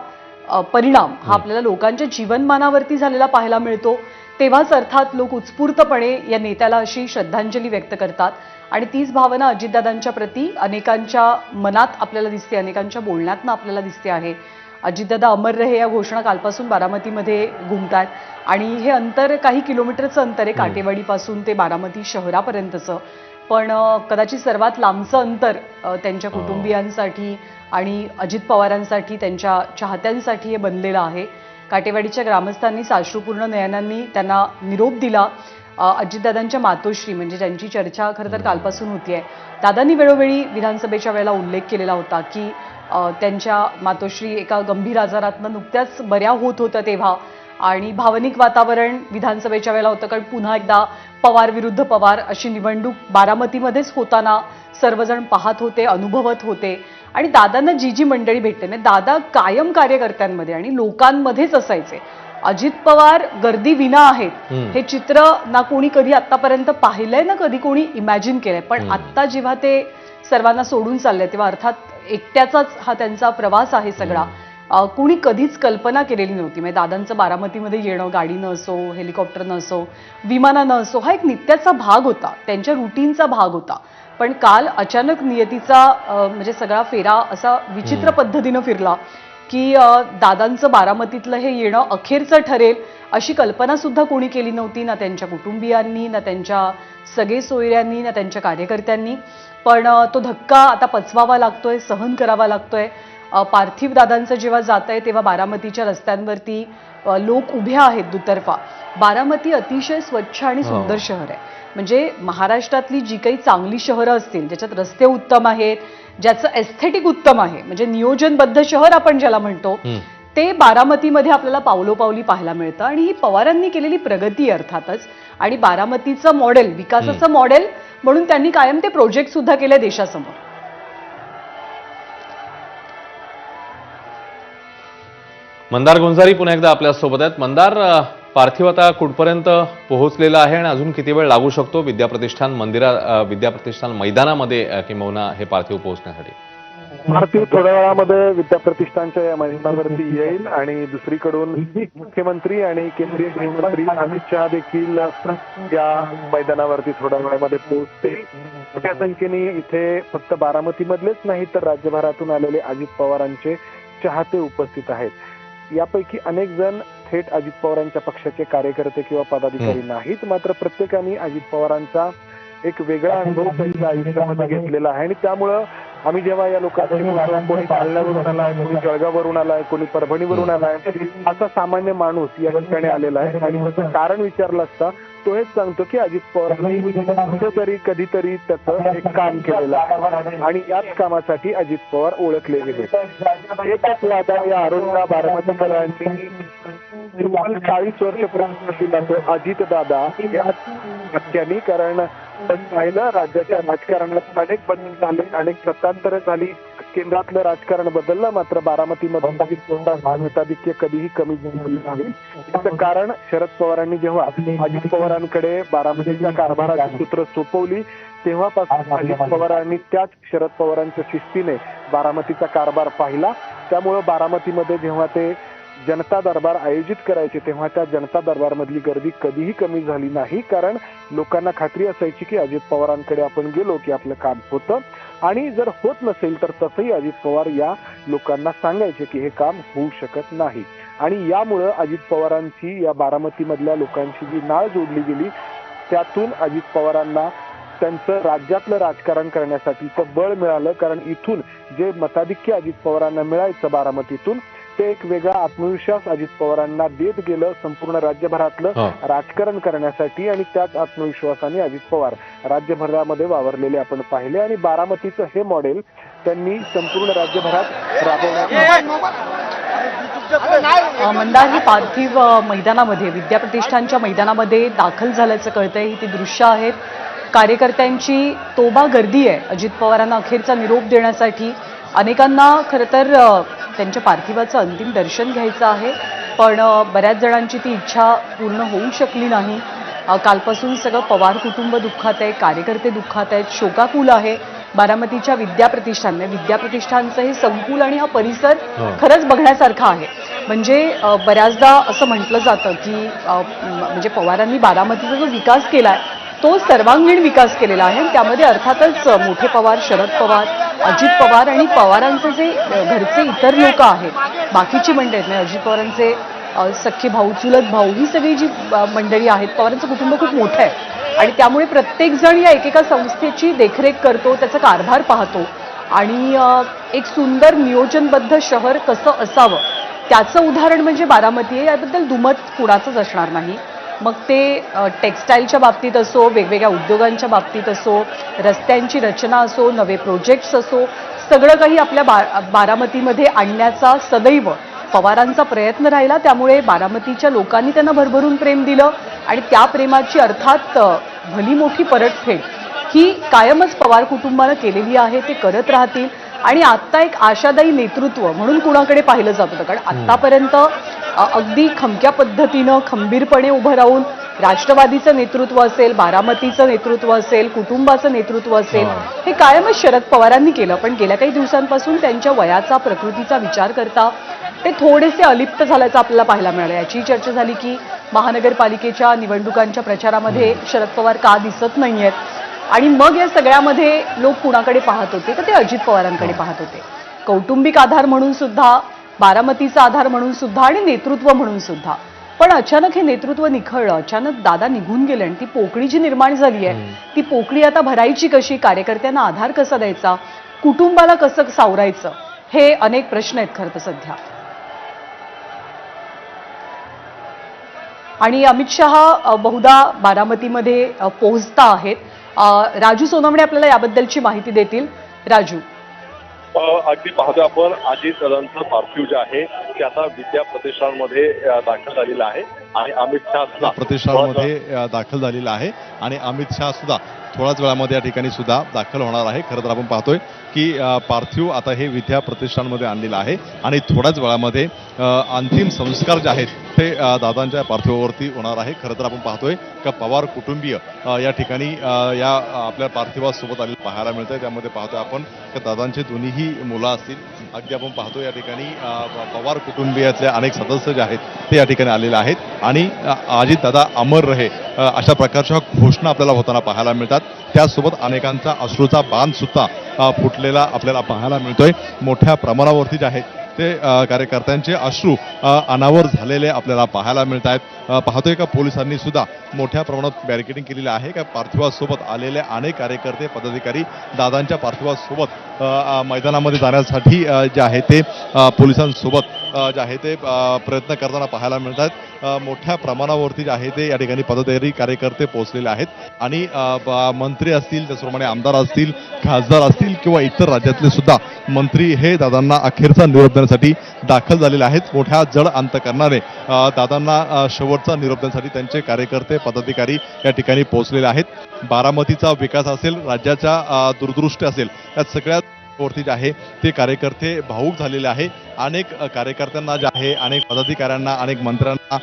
परिणाम हा आपल्याला लोकांच्या जीवनमानावरती झालेला पाहायला मिळतो, तेव्हाच अर्थात लोक उत्स्फूर्तपणे या नेत्याला अशी श्रद्धांजली व्यक्त करतात. आणि तीच भावना अजितदादांच्या प्रती अनेकांच्या मनात आपल्याला दिसते, अनेकांच्या बोलण्यातनं आपल्याला दिसते आहे. अजितदादा अमर रहे या घोषणा कालपासून बारामतीमध्ये घुमतात आणि हे अंतर काही किलोमीटरचं अंतर आहे काटेवाडीपासून ते बारामती शहरापर्यंतचं. पण कदाचित सर्वात लांबचं अंतर त्यांच्या कुटुंबियांसाठी आणि अजित पवारांसाठी, त्यांच्या चाहत्यांसाठी हे बनलेलं आहे. काटेवाडीच्या ग्रामस्थांनी साश्रुपूर्ण नयनांनी त्यांना निरोप दिला. अजितदादांच्या मातोश्री म्हणजे ज्यांची चर्चा खरं तर कालपासून होतीये, दादांनी वेळोवेळी विधानसभेच्या वेळेला उल्लेख केलेला होता की त्यांच्या मातोश्री एका गंभीर आजारातनं नुकत्याच बऱ्या होत होत्या तेव्हा, आणि भावनिक वातावरण विधानसभेच्या वेळेला होतं, कारण पुन्हा एकदा पवार विरुद्ध पवार अशी निवडणूक बारामतीमध्येच होताना सर्वजण पाहत होते, अनुभवत होते. आणि दादांना जी जी मंडळी भेटते ना, दादा कायम कार्यकर्त्यांमध्ये आणि लोकांमध्येच असायचे. अजित पवार गर्दी विना आहेत हे चित्र ना कोणी कधी आतापर्यंत पाहिलंय ना कधी कोणी इमॅजिन केलंय. पण आत्ता जेव्हा ते सर्वांना सोडून चालले तेव्हा अर्थात एकट्याचाच हा त्यांचा प्रवास आहे सगळा. कोणी कधीच कल्पना केलेली नव्हती. म्हणजे दादांचं बारामतीमध्ये येणं गाडीनं असो, हेलिकॉप्टरनं असो, विमानानं असो, हा एक नित्याचा भाग होता, त्यांच्या रुटीनचा भाग होता. पण काल अचानक नियतीचा म्हणजे सगळा फेरा असा विचित्र पद्धतीनं फिरला की दादांचं बारामतीतलं हे येणं अखेरचं ठरेल अशी कल्पना सुद्धा कोणी केली नव्हती, ना त्यांच्या कुटुंबियांनी, ना त्यांच्या सगळे सोयऱ्यांनी, ना त्यांच्या कार्यकर्त्यांनी. पण तो धक्का आता पचवावा लागतोय, सहन करावा लागतोय. पार्थिव दादांचं जेव्हा जात आहे तेव्हा बारामतीच्या रस्त्यांवरती लोक उभे आहेत दुतर्फा. बारामती अतिशय स्वच्छ आणि सुंदर शहर आहे. म्हणजे महाराष्ट्रातली जी काही चांगली शहरं असतील, ज्याच्यात रस्ते उत्तम आहेत, ज्याचं एस्थेटिक उत्तम आहे, म्हणजे नियोजनबद्ध शहर आपण ज्याला म्हणतो, ते बारामतीमध्ये आपल्याला पावलोपावली पाहायला मिळतं. आणि ही पवारांनी केलेली प्रगती अर्थातच, आणि बारामतीचं मॉडेल, विकासाचं मॉडेल म्हणून त्यांनी कायम ते प्रोजेक्ट सुद्धा केले देशासमोर. मंदार गुंजारी पुन्हा एकदा आपल्या सोबत आहेत. मंदार, पार्थिव आता कुठपर्यंत पोहोचलेला आहे आणि अजून किती वेळ लागू शकतो विद्याप्रतिष्ठान विद्याप्रतिष्ठान मैदानामध्ये किंबहुना हे पार्थिव पोहोचण्यासाठी? पार्थिव थोड्या वेळामध्ये विद्याप्रतिष्ठानच्या या मैदानावरती येईल आणि दुसरीकडून मुख्यमंत्री आणि केंद्रीय गृहमंत्री अमित शहा देखील या मैदानावरती थोड्या वेळामध्ये पोहोचतील. मोठ्या संख्येने इथे फक्त बारामतीमधलेच नाही तर राज्यभरातून आलेले अजित पवारांचे चाहते उपस्थित आहेत. यापैकी अनेक जण थेट अजित पवारांच्या पक्षाचे कार्यकर्ते किंवा पदाधिकारी नाहीत, मात्र प्रत्येकाने अजित पवारांचा एक वेगळा अनुभव त्यांच्या आयुष्यामध्ये घेतलेला आहे. आणि त्यामुळं आम्ही जेव्हा या लोकांची कोणी जालन्यावरून आलाय, कोणी जळगाववरून आलाय, कोणी परभणीवरून आलाय, असा सामान्य माणूस या ठिकाणी आलेला आहे. आणि त्याचं कारण विचारलं असता तो हेच सांगतो की अजित पवारांनी कुठेतरी कधीतरी त्याचं एक काम केलेलं आहे आणि याच कामासाठी अजित पवार ओळखले गेले. एकच वादा या अरुणा बारामतीकरांनी 40 वर्षपर्यंत दिला तो अजित दादा याच वाक्याने. कारण पाहिलं राज्याच्या राजकारणात अनेक बदल झाले, अनेक सत्तांतर झाली, केंद्रातलं राजकारण बदललं, मात्र बारामतीमध्ये मताधिक्य कधीही कमी झालं नाही. त्याचं कारण शरद पवारांनी जेव्हा अजित पवारांकडे बारामतीच्या कारभाराची सूत्र सोपवली तेव्हापासून अजित पवारांनी त्याच शरद पवारांच्या शिस्तीने बारामतीचा कारभार पाहिला. त्यामुळं बारामतीमध्ये जेव्हा ते जनता दरबार आयोजित करायचे तेव्हा त्या जनता दरबारमधली गर्दी कधीही कमी झाली नाही. कारण लोकांना खात्री असायची की अजित पवारांकडे आपण गेलो की आपलं काम होतं, आणि जर होत नसेल तर तसंही अजित पवार या लोकांना सांगायचे की हे काम होऊ शकत नाही. आणि यामुळं अजित पवारांची या बारामतीमधल्या लोकांची जी नाळ जोडली गेली त्यातून अजित पवारांना त्यांचं राज्यातलं राजकारण करण्यासाठीचं बळ मिळालं. कारण इथून जे मताधिक्य अजित पवारांना मिळायचं बारामतीतून ते एक वेगळा आत्मविश्वास अजित पवारांना देत गेलं संपूर्ण राज्यभरातलं राजकारण करण्यासाठी. आणि त्याच आत्मविश्वासाने अजित पवार राज्यभरामध्ये वावरलेले आपण पाहिले आणि बारामतीचं हे मॉडेल त्यांनी संपूर्ण राज्यभरात राबवण्यात. मंदार, ही पार्थिव मैदानामध्ये विद्याप्रतिष्ठानच्या मैदानामध्ये दाखल झाल्याचं कळतंय. ही ती दृश्य आहेत. कार्यकर्त्यांची तोबा गर्दी आहे अजित पवारांना अखेरचा निरोप देण्यासाठी. अनेकांना खरं तर त्यांच्या पार्थिवाचं अंतिम दर्शन घ्यायचं आहे, पण बऱ्याच जणांची ती इच्छा पूर्ण होऊ शकली नाही. कालपासून सगळं पवार कुटुंब दुःखात आहे, कार्यकर्ते दुःखात आहेत, शोकाकुल आहे. बारामतीच्या विद्याप्रतिष्ठानचं हे संकुल आणि हा परिसर खरंच बघण्यासारखा आहे. म्हणजे बऱ्याचदा असं म्हटलं जातं की म्हणजे पवारांनी बारामतीचा जो विकास केलाय तो सर्वांगीण विकास केलेला आहे. त्यामध्ये अर्थातच मोठे पवार, शरद पवार, अजित पवार आणि पवारांचे जे घरचे इतर लोक आहेत, बाकीची मंडळी आहेत, अजित पवारांचे सख्खे भाऊ, चुलत भाऊ, ही सगळी जी मंडळी आहेत, पवारांचं कुटुंब खूप मोठं आहे आणि त्यामुळे प्रत्येक जण या एकेका संस्थेची देखरेख करतो, त्याचा कारभार पाहतो आणि एक सुंदर नियोजनबद्ध शहर कसं असावं त्याचं उदाहरण म्हणजे बारामती आहे. याबद्दल दुमत कुणाचंच असणार नाही. मग ते टेक्स्टाईलच्या बाबतीत असो, वेगवेगळ्या उद्योगांच्या बाबतीत असो, रस्त्यांची रचना असो, नवे प्रोजेक्ट्स असो, सगळं काही आपल्या बारामतीमध्ये आणण्याचा सदैव पवारांचा प्रयत्न राहिला. त्यामुळे बारामतीच्या लोकांनी त्यांना भरभरून प्रेम दिलं आणि त्या प्रेमाची अर्थात भली मोठी परतफेड ही कायमच पवार कुटुंबानं केलेली आहे. ते करत राहतील आणि आत्ता एक आशादायी नेतृत्व म्हणून कुणाकडे पाहिलं जात होतं, कारण आत्तापर्यंत अगदी खमक्या पद्धतीनं खंबीरपणे उभं राहून राष्ट्रवादीचं नेतृत्व असेल, बारामतीचं नेतृत्व असेल, कुटुंबाचं नेतृत्व असेल, हे कायमच शरद पवारांनी केलं. पण गेल्या काही दिवसांपासून त्यांच्या वयाचा, प्रकृतीचा विचार करता ते थोडेसे अलिप्त झाल्याचं आपल्याला पाहायला मिळालं. याची चर्चा झाली की महानगरपालिकेच्या निवडणुकांच्या प्रचारामध्ये शरद पवार का दिसत नाहीयेत आणि मग या सगळ्यामध्ये लोक कुणाकडे पाहत होते तर ते अजित पवारांकडे पाहत होते. कौटुंबिक आधार म्हणून सुद्धा, बारामतीचा आधार म्हणून सुद्धा आणि नेतृत्व म्हणून सुद्धा. पण अचानक हे नेतृत्व निखळलं, अचानक दादा निघून गेले आणि ती पोकळी जी निर्माण झाली आहे ती पोकळी आता भरायची कशी, कार्यकर्त्यांना आधार कसा द्यायचा, कुटुंबाला कसं सावरायचं, हे अनेक प्रश्न आहेत खरं तर सध्या. आणि अमित शहा बहुधा बारामतीमध्ये पोहोचता आहेत. राजू सोनवणे आपल्याला याबद्दलची माहिती देतील. राजू. अगदी पाहतोय आपण अजित दादांचं पार्थिव जे आहे ते आता विद्या प्रतिष्ठानमध्ये दाखल झालेलं आहे आणि अमित शहा सुद्धा प्रतिष्ठानमध्ये दाखल झालेला आहे आणि अमित शहा सुद्धा थोड्याच वेळामध्ये या ठिकाणी सुद्धा दाखल होणार आहे. खरं तर आपण पाहतोय की पार्थिव आता हे विद्या प्रतिष्ठानमध्ये आणलेलं आहे आणि थोड्याच वेळामध्ये अंतिम संस्कार जे आहेत ते दादांच्या पार्थिवावरती होणार आहे. खरं तर आपण पाहतोय का पवार कुटुंबीय या ठिकाणी या आपल्या पार्थिवासोबत आलेलं पाहायला मिळतंय. त्यामध्ये पाहतोय आपण की दादांचे दोन्हीही मुलं असतील. अगदी आपण पाहतो या ठिकाणी पवार कुटुंबियातले अनेक सदस्य जे आहेत ते या ठिकाणी आलेले आहेत आणि अजित दादा अमर रहे अशा प्रकारच्या घोषणा आपल्याला होताना पाहायला मिळतात. त्यासोबत अनेकांचा अश्रूचा बांध सुद्धा फुटलेला आपल्याला पाहायला मिळतोय. मोठ्या प्रमाणावरती जे आहेत ते कार्यकर्त्यांचे अश्रू अनावर झालेले आपल्याला पाहायला मिळत आहेत. पाहतोय का पोलिसांनी सुद्धा मोठ्या प्रमाणात बॅरिकेडिंग केलेली आहे. का पार्थिवासोबत आलेले अनेक कार्यकर्ते, पदाधिकारी दादांच्या पार्थिवासोबत मैदानामध्ये जाण्यासाठी जे आहे ते पोलिसांसोबत जे आहे ते प्रयत्न करताना पाहायला मिळतात. मोठ्या प्रमाणावरती जे आहे ते या ठिकाणी पदाधिकारी, कार्यकर्ते पोहोचलेले आहेत आणि मंत्री असतील, त्याचप्रमाणे आमदार असतील, खासदार असतील किंवा इतर राज्यातले सुद्धा मंत्री हे दादांना अखेरचा निरोप देण्यासाठी दाखल झालेले आहेत. मोठ्या जड अंतकरणाने दादांना शेवटचा निरोप देण्यासाठी त्यांचे कार्यकर्ते, पदाधिकारी या ठिकाणी पोहोचलेले आहेत. बारामतीचा विकास असेल, राज्याच्या दूरदृष्टी असेल, या सगळ्या वरती जे आहे ते कार्यकर्ते भावूक झालेले आहे. अनेक कार्यकर्त्यांना जे आहे, अनेक पदाधिकाऱ्यांना, अनेक मंत्र्यांना,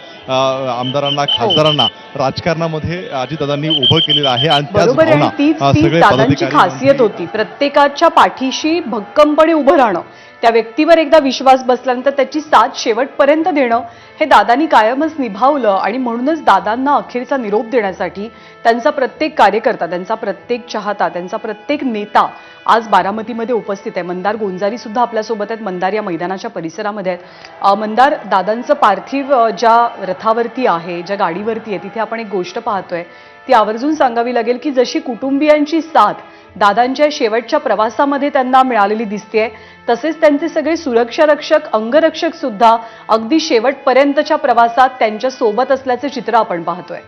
आमदारांना, खासदारांना राजकारणामध्ये अजितदादांनी उभं केलेलं आहे आणि बरोबर आहे. तीच दादांची खासियत होती, प्रत्येकाच्या पाठीशी भक्कमपणे उभं राहणं, त्या व्यक्तीवर एकदा विश्वास बसल्यानंतर त्याची साथ शेवटपर्यंत देणं हे दादांनी कायमच निभावलं आणि म्हणूनच दादांना अखेरचा निरोप देण्यासाठी त्यांचा प्रत्येक कार्यकर्ता, त्यांचा प्रत्येक चाहता, त्यांचा प्रत्येक नेता आज बारामतीमध्ये उपस्थित आहे. मंदार गोंजारी सुद्धा आपल्यासोबत आहेत, मंदार या मैदानाच्या परिसरामध्ये आहेत. मंदार, दादांचं पार्थिव ज्या रथावरती आहे, ज्या गाडीवरती आहे, तिथे आपण एक गोष्ट पाहतोय ती आवर्जून सांगावी लागेल की जशी कुटुंबियांची साथ दादांच्या शेवटच्या प्रवासामध्ये त्यांना मिळालेली दिसतेय, तसेच त्यांचे सगळे सुरक्षा रक्षक, अंगरक्षक सुद्धा अगदी शेवटपर्यंतच्या प्रवासात त्यांच्या सोबत असल्याचे चित्र आपण पाहतोय.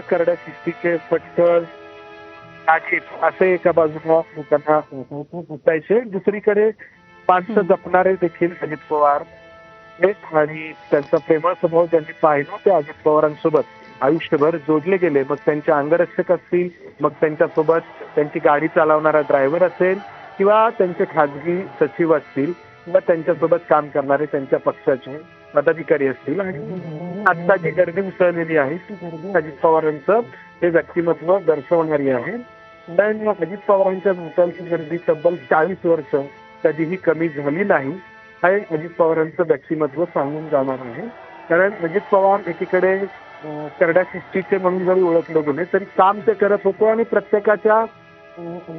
करड्या शिस्तीचे फटकळ असे एका बाजूला लोकांना होतायचे, दुसरीकडे माणसं जपणारे देखील अजित पवार आणि त्यांचा प्रेमळ स्वभाव ज्यांनी पाहिला ते अजित पवारांसोबत आयुष्यभर जोडले गेले. मग त्यांचे अंगरक्षक असतील, मग त्यांच्यासोबत त्यांची गाडी चालवणारा ड्रायव्हर असेल किंवा त्यांचे खाजगी सचिव असतील किंवा त्यांच्यासोबत काम करणारे त्यांच्या पक्षाचे पदाधिकारी असतील आणि आता जी गर्दी उसळलेली आहे ती गर्दी अजित पवारांचं हे व्यक्तिमत्व दर्शवणारी आहे. कारण अजित पवारांच्या भोवतालची गर्दी तब्बल 40 वर्ष कधीही कमी झाली नाही हे अजित पवारांचं व्यक्तिमत्व सांगून जाणार आहे. कारण अजित पवार एकीकडे करड्या सृष्टीचे म्हणून जरी ओळखलं गेले तरी काम ते करत होतो आणि प्रत्येकाच्या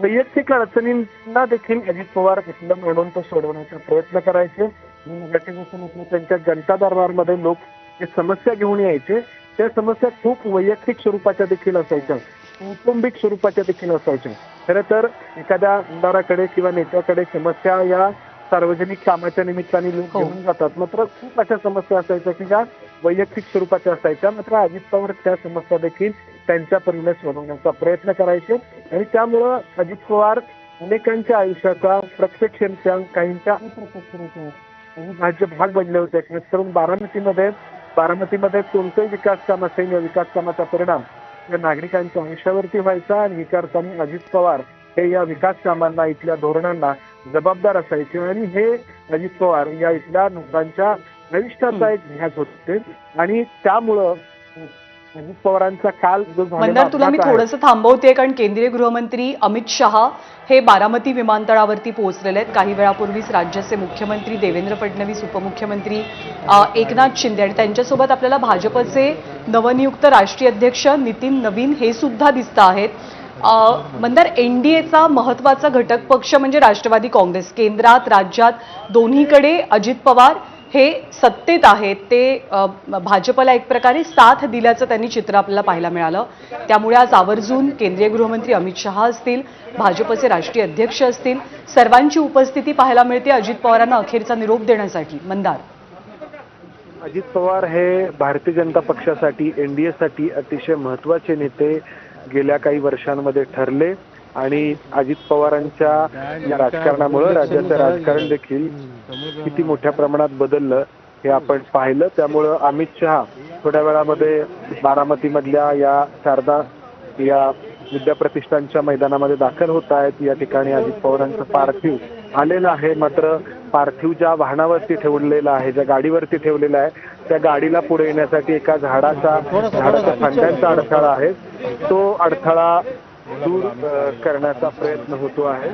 वैयक्तिक अडचणींना देखील अजित पवार इथलं म्हणून तो सोडवण्याचा प्रयत्न करायचे. त्यांच्या जनता दरबारमध्ये लोक जे समस्या घेऊन यायचे त्या समस्या खूप वैयक्तिक स्वरूपाच्या देखील असायच्या, कौटुंबिक स्वरूपाच्या देखील असायच्या. खरं तर एखाद्या आमदाराकडे किंवा नेत्याकडे समस्या या सार्वजनिक कामाच्या निमित्ताने लोक घेऊन जातात, मात्र खूप अशा समस्या असायच्या की ज्या वैयक्तिक स्वरूपाच्या असायच्या. मात्र अजित पवार त्या समस्या देखील त्यांच्या परीने सोडवण्याचा प्रयत्न करायचे आणि त्यामुळं अजित पवार अनेकांच्या आयुष्याचा प्रत्यक्षरित्या काहींच्या अप्रत्यक्षरित्या भाग बनले होते. खास करून बारामतीमध्ये कोणतेही विकास काम असेल या विकास कामाचा परिणाम या नागरिकांच्या आयुष्यावरती व्हायचा आणि विचारताना अजित पवार हे या विकास कामांना इथल्या धोरणांना जबाबदार असायचे आणि हे अजित पवार या इथल्या लोकांच्या भविष्याचा एक ध्यास होते आणि त्यामुळं अजित पवारांचा काल जो मंदार, तुला मी थोडंसं थांबवते कारण केंद्रीय गृहमंत्री अमित शहा हे बारामती विमानतळावरती पोहोचलेले आहेत. काही वेळापूर्वीच राज्याचे मुख्यमंत्री देवेंद्र फडणवीस, उपमुख्यमंत्री एकनाथ शिंदे आणि त्यांच्यासोबत आपल्याला भाजपचे नवनियुक्त राष्ट्रीय अध्यक्ष नितीन नवीन हे सुद्धा दिसत आहेत. मंदार, एनडीएचा महत्वाचा घटक पक्ष म्हणजे राष्ट्रवादी काँग्रेस केंद्रात राज्यात दोन्हीकडे अजित पवार हे सत्तेत आहेत. ते भाजपला एक प्रकारे साथ दिल्याचं त्यांनी चित्र आपल्याला पाहायला मिळालं. त्यामुळे आज आवर्जून केंद्रीय गृहमंत्री अमित शहा असतील, भाजपचे राष्ट्रीय अध्यक्ष असतील, सर्वांची उपस्थिती पाहायला मिळते अजित पवारांना अखेरचा निरोप देण्यासाठी. मंदार, अजित पवार हे भारतीय जनता पक्षासाठी एनडीएसाठी अतिशय महत्वाचे नेते गेल्या काही वर्षांमध्ये ठरले आणि अजित पवारांच्या या राजकारणामुळे राज्याचं राजकारण देखील किती मोठ्या प्रमाणात बदललं हे आपण पाहिलं. त्यामुळं अमित शहा थोड्या वेळामध्ये बारामतीमधल्या या शारदा या विद्याप्रतिष्ठानच्या मैदानामध्ये दाखल होत आहेत. या ठिकाणी अजित पवारांचं पार्थिव आलेलं आहे. मात्र पार्थिव ज्या वाहनावरती ठेवलेलं आहे, ज्या गाडीवरती ठेवलेलं आहे त्या गाडीला पुढे येण्यासाठी एका झाडाच्या फांद्यांचा अडथळा आहे. तो अडथळा दूर करण्याचा प्रयत्न होतो आहे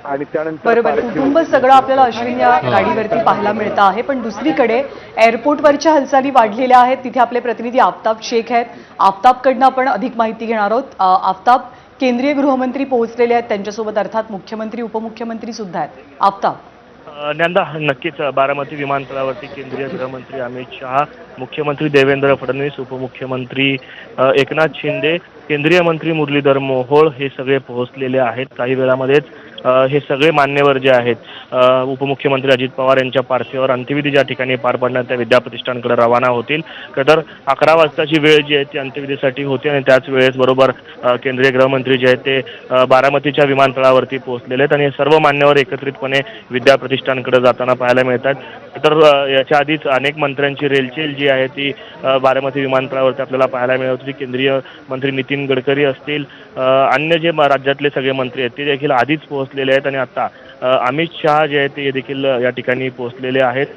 आणि त्यानंतर बरोबर कुटुंब सगळं आपल्याला अश्विन या गाडीवरती पाहायला मिळतं आहे. पण दुसरीकडे एअरपोर्टवरच्या हालचाली वाढलेल्या आहेत. तिथे आपले प्रतिनिधी आफताब शेख आहेत. आफताबकडनं आपण अधिक माहिती घेणार आहोत. आफताब, केंद्रीय गृहमंत्री पोहोचलेले आहेत, त्यांच्यासोबत अर्थात मुख्यमंत्री उपमुख्यमंत्री सुद्धा आहेत. आफताब, नंदा, नक्कीच बारामती विमानतळावरती केंद्रीय गृहमंत्री अमित शहा, मुख्यमंत्री देवेंद्र फडणवीस, उपमुख्यमंत्री एकनाथ शिंदे, केंद्रीय मंत्री मुरलीधर मोहोळ हे सगळे पोहोचलेले आहेत. काही वेळामध्येच हे सगळे मान्यवर जे आहेत उपमुख्यमंत्री अजित पवार यांच्या पार्थिवावर अंत्यविधी ज्या ठिकाणी पार पडणार त्या विद्याप्रतिष्ठानकडे रवाना होतील. तर 11 वाजताची वेळ जी आहे ती अंत्यविधीसाठी होती आणि त्याच वेळेस बरोबर केंद्रीय गृहमंत्री जे आहेत ते बारामतीच्या विमानतळावरती पोहोचलेले आहेत आणि हे सर्व मान्यवर एकत्रितपणे विद्याप्रतिष्ठानकडे जाताना पाहायला मिळतात. तर याच्या आधीच अनेक मंत्र्यांची रेलचेल जी आहे ती बारामती विमानतळावरती आपल्याला पाहायला मिळत होती. केंद्रीय मंत्री नितीन गडकरी असतील, अन्य जे राज्यातले सगळे मंत्री आहेत ते देखील आधीच पोहोचलेले आहेत आणि आता अमित शहा जे आहेत ते देखील या ठिकाणी पोहोचलेले आहेत.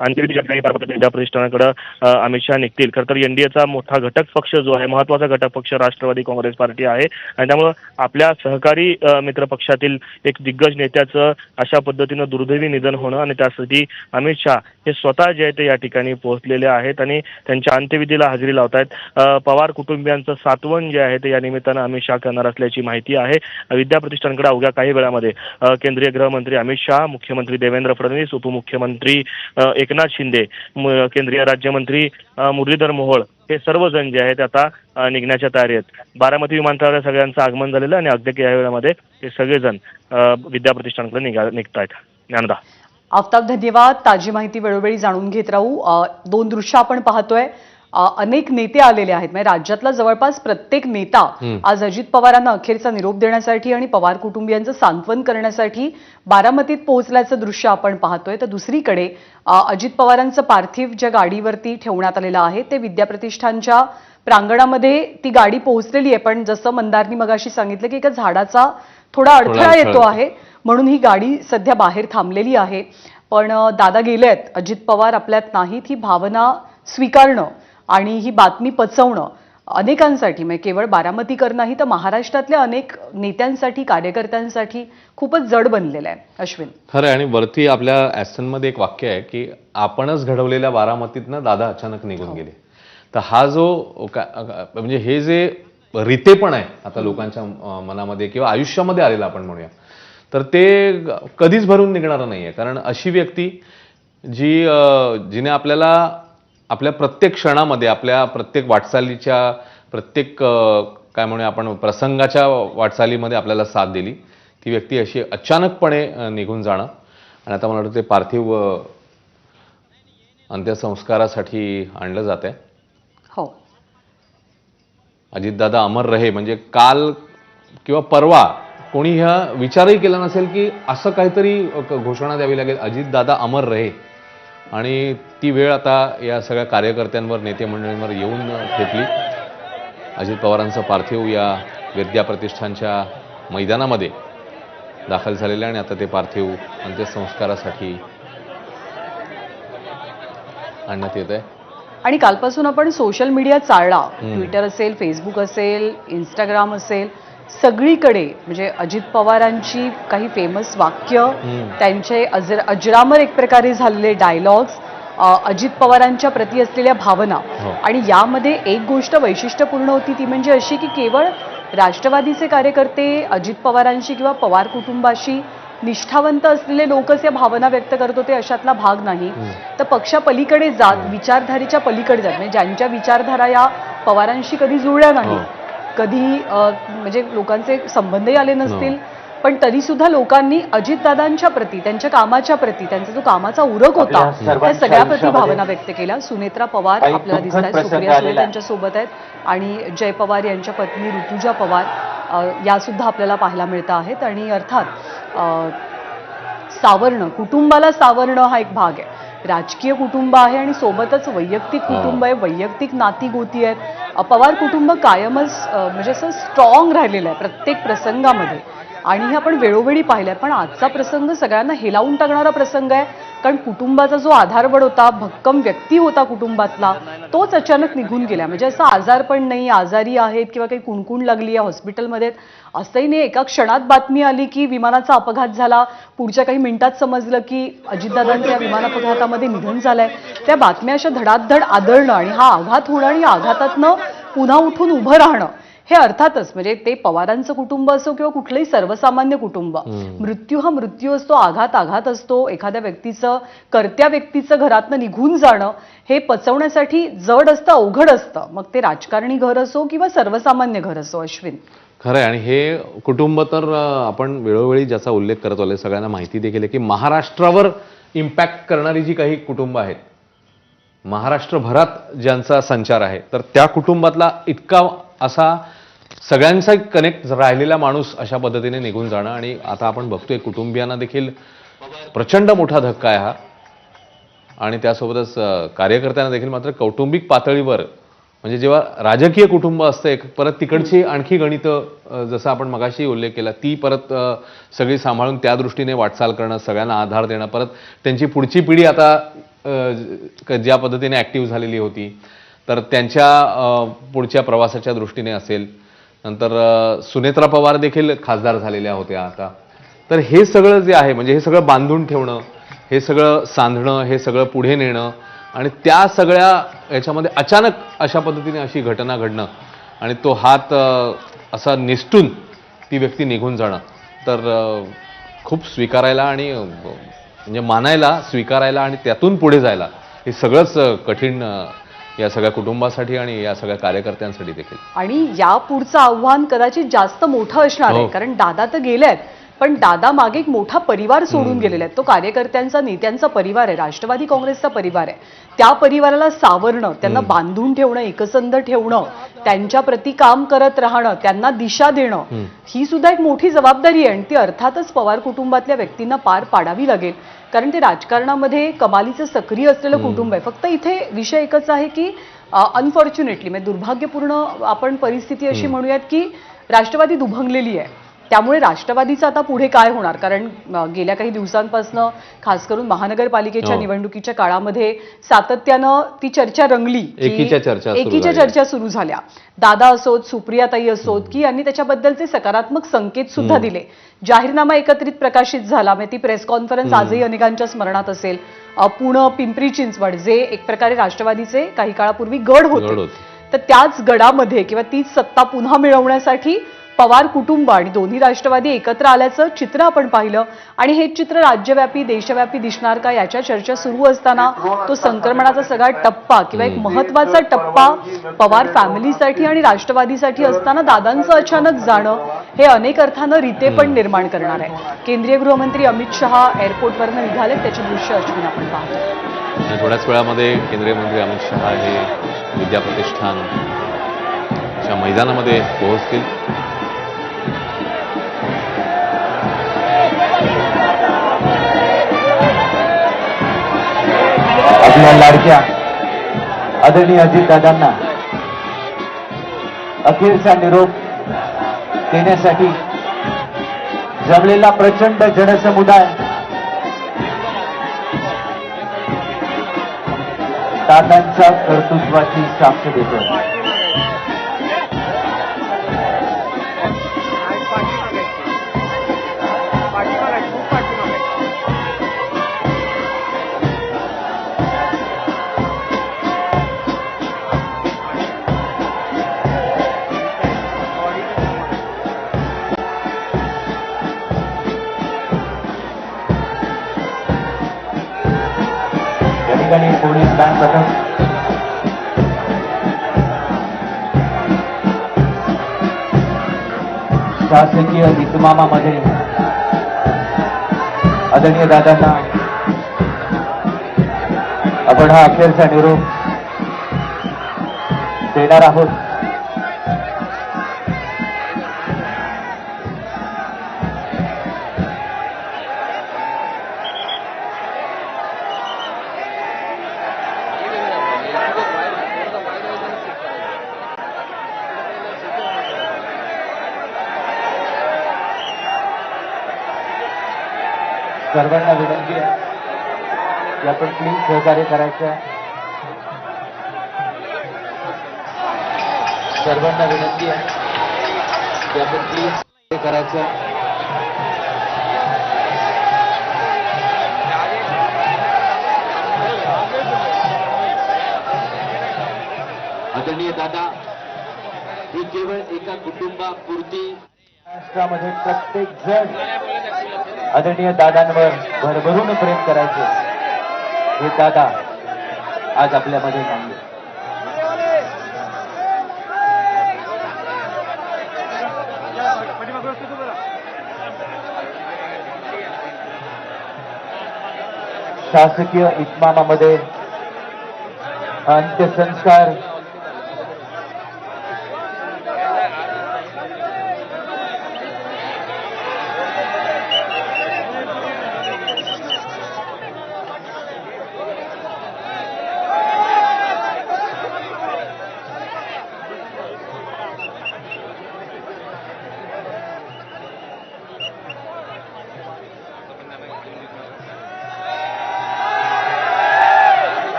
अंत्यविधी ज्या ठिकाणी विद्याप्रतिष्ठानाकडे अमित शहा निघतील. खरं तर एनडीएचा मोठा घटक पक्ष जो आहे, महत्वाचा घटक पक्ष राष्ट्रवादी काँग्रेस पार्टी आहे आणि त्यामुळं आपल्या सहकारी मित्र पक्षातील एक दिग्गज नेत्याचं अशा पद्धतीनं दुर्दैवी निधन होणं आणि त्यासाठी अमित शहा हे स्वतः जे आहे ते या ठिकाणी पोहोचलेले आहेत आणि त्यांच्या अंत्यविधीला हजेरी लावत आहेत. पवार कुटुंबियांचं सात्वन जे आहे ते या निमित्तानं अमित शहा करणार असल्याची माहिती आहे. विद्याप्रतिष्ठानकडे अवघ्या काही वेळामध्ये केंद्रीय गृहमंत्री अमित शहा, मुख्यमंत्री देवेंद्र फडणवीस, उपमुख्यमंत्री एकनाथ शिंदे, केंद्रीय राज्यमंत्री मुरलीधर मोहोळ हे सर्वजण जे आहेत आता निघण्याच्या तयारी आहेत. बारामती विमानतळावर सगळ्यांचं आगमन झालेलं आणि अगदी या वेळामध्ये हे सगळेजण विद्याप्रतिष्ठानकडे निघत आहेत. ज्ञानदा. आफताब, धन्यवाद. ताजी माहिती वेळोवेळी जाणून घेत राहू. 2 दृश्य आपण पाहतोय. अनेक नेते आलेले आहेत. म्हणजे राज्यातला जवळपास प्रत्येक नेता आज अजित पवारांना अखेरचा निरोप देण्यासाठी आणि पवार कुटुंबियांचं सांत्वन करण्यासाठी बारामतीत पोहोचल्याचं दृश्य आपण पाहतोय. तर दुसरीकडे अजित पवारांचं पार्थिव ज्या गाडीवरती ठेवण्यात आलेलं आहे ते विद्याप्रतिष्ठानच्या प्रांगणामध्ये ती गाडी पोहोचलेली आहे. पण जसं मंदारनी मगाशी सांगितलं की एका झाडाचा थोडा अडथळा येतो आहे, म्हणून ही गाडी सध्या बाहेर थांबलेली आहे. पण दादा गेलेत, अजित पवार आपल्यात नाहीत, ही भावना स्वीकारणं आणि ही बातमी पचवणं अनेकांसाठी, म्हणजे केवळ बारामतीकर नाही तर महाराष्ट्रातल्या अनेक नेत्यांसाठी, कार्यकर्त्यांसाठी खूपच जड बनलेलं आहे. अश्विन, खरं आहे. आणि वरती आपल्या ॲक्शनमध्ये एक वाक्य आहे की आपणच घडवलेल्या बारामतीतनं दादा अचानक निघून गेले. तर हा जो म्हणजे हे जे रीतेपण आहे आता लोकांच्या मनामध्ये किंवा आयुष्यामध्ये आलेला आपण म्हणूया, तर ते कधीच भरून निघणारं नाही आहे. कारण अशी व्यक्ती जिने आपल्याला आपल्या प्रत्येक क्षणामध्ये, आपल्या प्रत्येक वाटचालीच्या, प्रत्येक काय म्हणूया आपण प्रसंगाच्या वाटचालीमध्ये आपल्याला साथ दिली, ती व्यक्ती अशी अचानकपणे निघून जाणं. आणि आता मला वाटतं ते पार्थिव अंत्यसंस्कारासाठी आणलं जात आहे. हो, अजितदादा अमर रहे म्हणजे काल किंवा परवा कोणी ह्या विचारही केला नसेल की असं काहीतरी घोषणा द्यावी लागेल, अजितदादा अमर रहे. आणि ती वेळ आता या सगळ्या कार्यकर्त्यांवर, नेते मंडळींवर येऊन ठेपली. अजित पवारांचं पार्थिव या विद्या प्रतिष्ठानच्या मैदानामध्ये दाखल झालेलं आहे आणि आता ते पार्थिव अंत्यसंस्कारासाठी आणण्यात येत आहे. आणि कालपासून आपण सोशल मीडिया चालला, ट्विटर असेल, फेसबुक असेल, इंस्टाग्राम असेल, सगळीकडे म्हणजे अजित पवारांची काही फेमस वाक्य, त्यांचे अजरामर एक प्रकारे झालेले डायलॉग्स, अजित पवारांच्या प्रती असलेल्या भावना. आणि यामध्ये एक गोष्ट वैशिष्ट्यपूर्ण होती, ती म्हणजे अशी की केवळ राष्ट्रवादीचे कार्यकर्ते अजित पवारांशी किंवा पवार कुटुंबाशी निष्ठावंत असलेले लोकच या भावना व्यक्त करत होते अशातला भाग नाही, तर पक्षापलीकडे जात, विचारधारेच्या पलीकडे जात, म्हणजे ज्यांच्या विचारधारा या पवारांशी कधी जुळल्या नाही, कधी म्हणजे लोकांचे संबंधही आले नसतील, पण तरी सुद्धा लोकांनी अजितदादांच्या प्रती, त्यांच्या कामाच्या प्रती, त्यांचा जो कामाचा उरक होता त्या सगळ्या प्रती भावना व्यक्त केल्या. सुनेत्रा पवार आपल्याला दिसत आहेत, सुप्रिया सुळे त्यांच्या सोबत आहेत, आणि जय पवार यांच्या पत्नी ऋतुजा पवार या सुद्धा आपल्याला पाहायला मिळत आहेत. आणि अर्थात सावरणं, कुटुंबाला सावरणं हा एक भाग आहे. राजकीय कुटुंब आहे आणि सोबतच वैयक्तिक कुटुंब आहे, वैयक्तिक नाती गोती आहेत. पवार कुटुंब कायमच म्हणजे असं स्ट्रॉंग राहिलेलं आहे प्रत्येक प्रसंगामध्ये, आणि हे आपण वेळोवेळी पाहिलंय. पण आजचा प्रसंग सगळ्यांना हेलावून टाकणारा प्रसंग आहे, कारण कुटुंबाचा जो आधारबळ होता, भक्कम व्यक्ती होता कुटुंबातला, तोच अचानक निघून गेला. म्हणजे असं आजारपण नाही, आजारी आहेत किंवा काही कुणकुण लागली आहे हॉस्पिटलमध्ये असंही नाही. एका क्षणात बातमी आली की विमानाचा अपघात झाला, पुढच्या काही मिनिटात समजलं की अजितदादांचं या विमान अपघातामध्ये निधन झालंय. त्या बातम्या अशा धडाधड आदळणं आणि हा आघात होणं आणि या आघातातनं पुन्हा उठून उभं राहणं, हे अर्थातच म्हणजे ते पवारांचं कुटुंब असो किंवा कुठलंही सर्वसामान्य कुटुंब, मृत्यू हा मृत्यू असतो, आघात आघात असतो. एखाद्या व्यक्तीचं, कर्त्या व्यक्तीचं घरातनं निघून जाणं हे पचवण्यासाठी जड असतं, अवघड असतं, मग ते राजकारणी घर असो किंवा सर्वसामान्य घर असो. अश्विन, खरं आहे. आणि हे कुटुंब तर आपण वेळोवेळी ज्याचा उल्लेख करत आलोय, सगळ्यांना माहिती देखील आहे की महाराष्ट्रावर इम्पॅक्ट करणारी जी काही कुटुंब आहेत, महाराष्ट्रभरात ज्यांचा संचार आहे, तर त्या कुटुंबातला इतका असा सगळ्यांचा कनेक्ट राहिलेला माणूस अशा पद्धतीने निघून जाणं. आणि आता आपण बघतोय कुटुंबियांना देखील प्रचंड मोठा धक्का आहे हा, आणि त्यासोबतच कार्यकर्त्यांना देखील. मात्र कौटुंबिक पातळीवर म्हणजे जेव्हा राजकीय कुटुंब असतं एक, परत तिकडची आणखी गणितं, जसं आपण मगाशी उल्लेख केला, ती परत सगळी सांभाळून त्या दृष्टीने वाटचाल करणं, सगळ्यांना आधार देणं, परत त्यांची पुढची पिढी आता ज्या पद्धतीने ॲक्टिव्ह झालेली होती, तर त्यांच्या पुढच्या प्रवासाच्या दृष्टीने असेल. नंतर सुनेत्रा पवार देखील खासदार झालेल्या होत्या आता. तर हे सगळं जे आहे, म्हणजे हे सगळं बांधून ठेवणं, हे सगळं सांधणं, हे सगळं पुढे नेणं, आणि त्या सगळ्या याच्यामध्ये अचानक अशा पद्धतीने अशी घटना घडणं आणि तो हात असा निसटून ती व्यक्ती निघून जाणं, तर खूप स्वीकारायला आणि म्हणजे मानायला, स्वीकारायला आणि त्यातून पुढे जायला हे सगळंच कठीण या सगळ्या कुटुंबासाठी आणि या सगळ्या कार्यकर्त्यांसाठी देखील. आणि या पुढचं आव्हान कदाचित जास्त मोठं असणार आहे, कारण दादा तर गेलेत, पण दादा मागे एक मोठा परिवार सोडून गेलेला आहे. तो कार्यकर्त्यांचा, नेत्यांचा परिवार आहे, राष्ट्रवादी काँग्रेसचा परिवार आहे. त्या परिवाराला सावरणं, त्यांना बांधून ठेवणं, एकसंध ठेवणं, त्यांच्या प्रति काम करत राहणं, त्यांना दिशा देणं, ही सुद्धा एक मोठी जबाबदारी आहे. आणि ती अर्थातच पवार कुटुंबातल्या व्यक्तींना पार पाडावी लागेल, कारण ते राजकारणामध्ये कमालीचं सक्रिय असलेलं कुटुंब आहे. फक्त इथे विषय एकच आहे की अनफॉर्च्युनेटली, म्हणजे दुर्भाग्यपूर्ण आपण परिस्थिती अशी म्हणूयात की राष्ट्रवादी दुभंगलेली आहे. त्यामुळे राष्ट्रवादीचं आता पुढे काय होणार, कारण गेल्या काही दिवसांपासून खास करून महानगरपालिकेच्या निवडणुकीच्या काळामध्ये सातत्यानं ती चर्चा रंगली, एकीच्या चर्चा सुरू झाल्या. दादा असोत, सुप्रियाताई असोत, की यांनी त्याच्याबद्दलचे सकारात्मक संकेत सुद्धा दिले. जाहीरनामा एकत्रित प्रकाशित झाला, ती प्रेस कॉन्फरन्स आजही अनेकांच्या स्मरणात असेल. पुणे, पिंपरी चिंचवड जे एक प्रकारे राष्ट्रवादीचे काही काळापूर्वी गड होते, तर त्याच गडामध्ये किंवा तीच सत्ता पुन्हा मिळवण्यासाठी पवार कुटुंब आणि दोन्ही राष्ट्रवादी एकत्र आल्याचं चित्र आपण पाहिलं. आणि हे चित्र राज्यव्यापी, देशव्यापी दिसणार का, याच्या चर्चा सुरू असताना तो संक्रमणाचा सगळा टप्पा किंवा एक महत्वाचा टप्पा पवार फॅमिलीसाठी आणि राष्ट्रवादीसाठी असताना दादांचं अचानक जाणं हे अनेक अर्थानं रीतेपण निर्माण करणार आहे. केंद्रीय गृहमंत्री अमित शहा एअरपोर्टवरनं निघाले, त्याची दृश्य अश्विन आपण पाहतो. थोड्याच वेळामध्ये केंद्रीय मंत्री अमित शहा हे विद्याप्रतिष्ठानच्या मैदानामध्ये पोहोचतील. आपल्या लाडक्या आदरणीय अजितदादांना अखेरचा निरोप देण्यासाठी जमलेला प्रचंड जनसमुदाय दादांच्या कर्तृत्वाची साक्ष देतो. पोलीस बँक पथक शासकीय इतमामामध्ये आदरणीय दादांना आपण हा अखेरचा निरोप देणार आहोत. सर्वांना विनंती आहे की आपण प्लीज सहकार्य करायचं. सर्वांना विनंती आहे की आपण प्लीज सहकार्य करायचं. आदरणीय दादा ही केवळ एका कुटुंबापुरती राष्ट्रामध्ये प्रत्येक जण आदरणीय दादांवर भरभरून प्रेम करायचे हे दादा आज आपल्यामध्ये मानले. शासकीय इतमामामध्ये अंत्यसंस्कार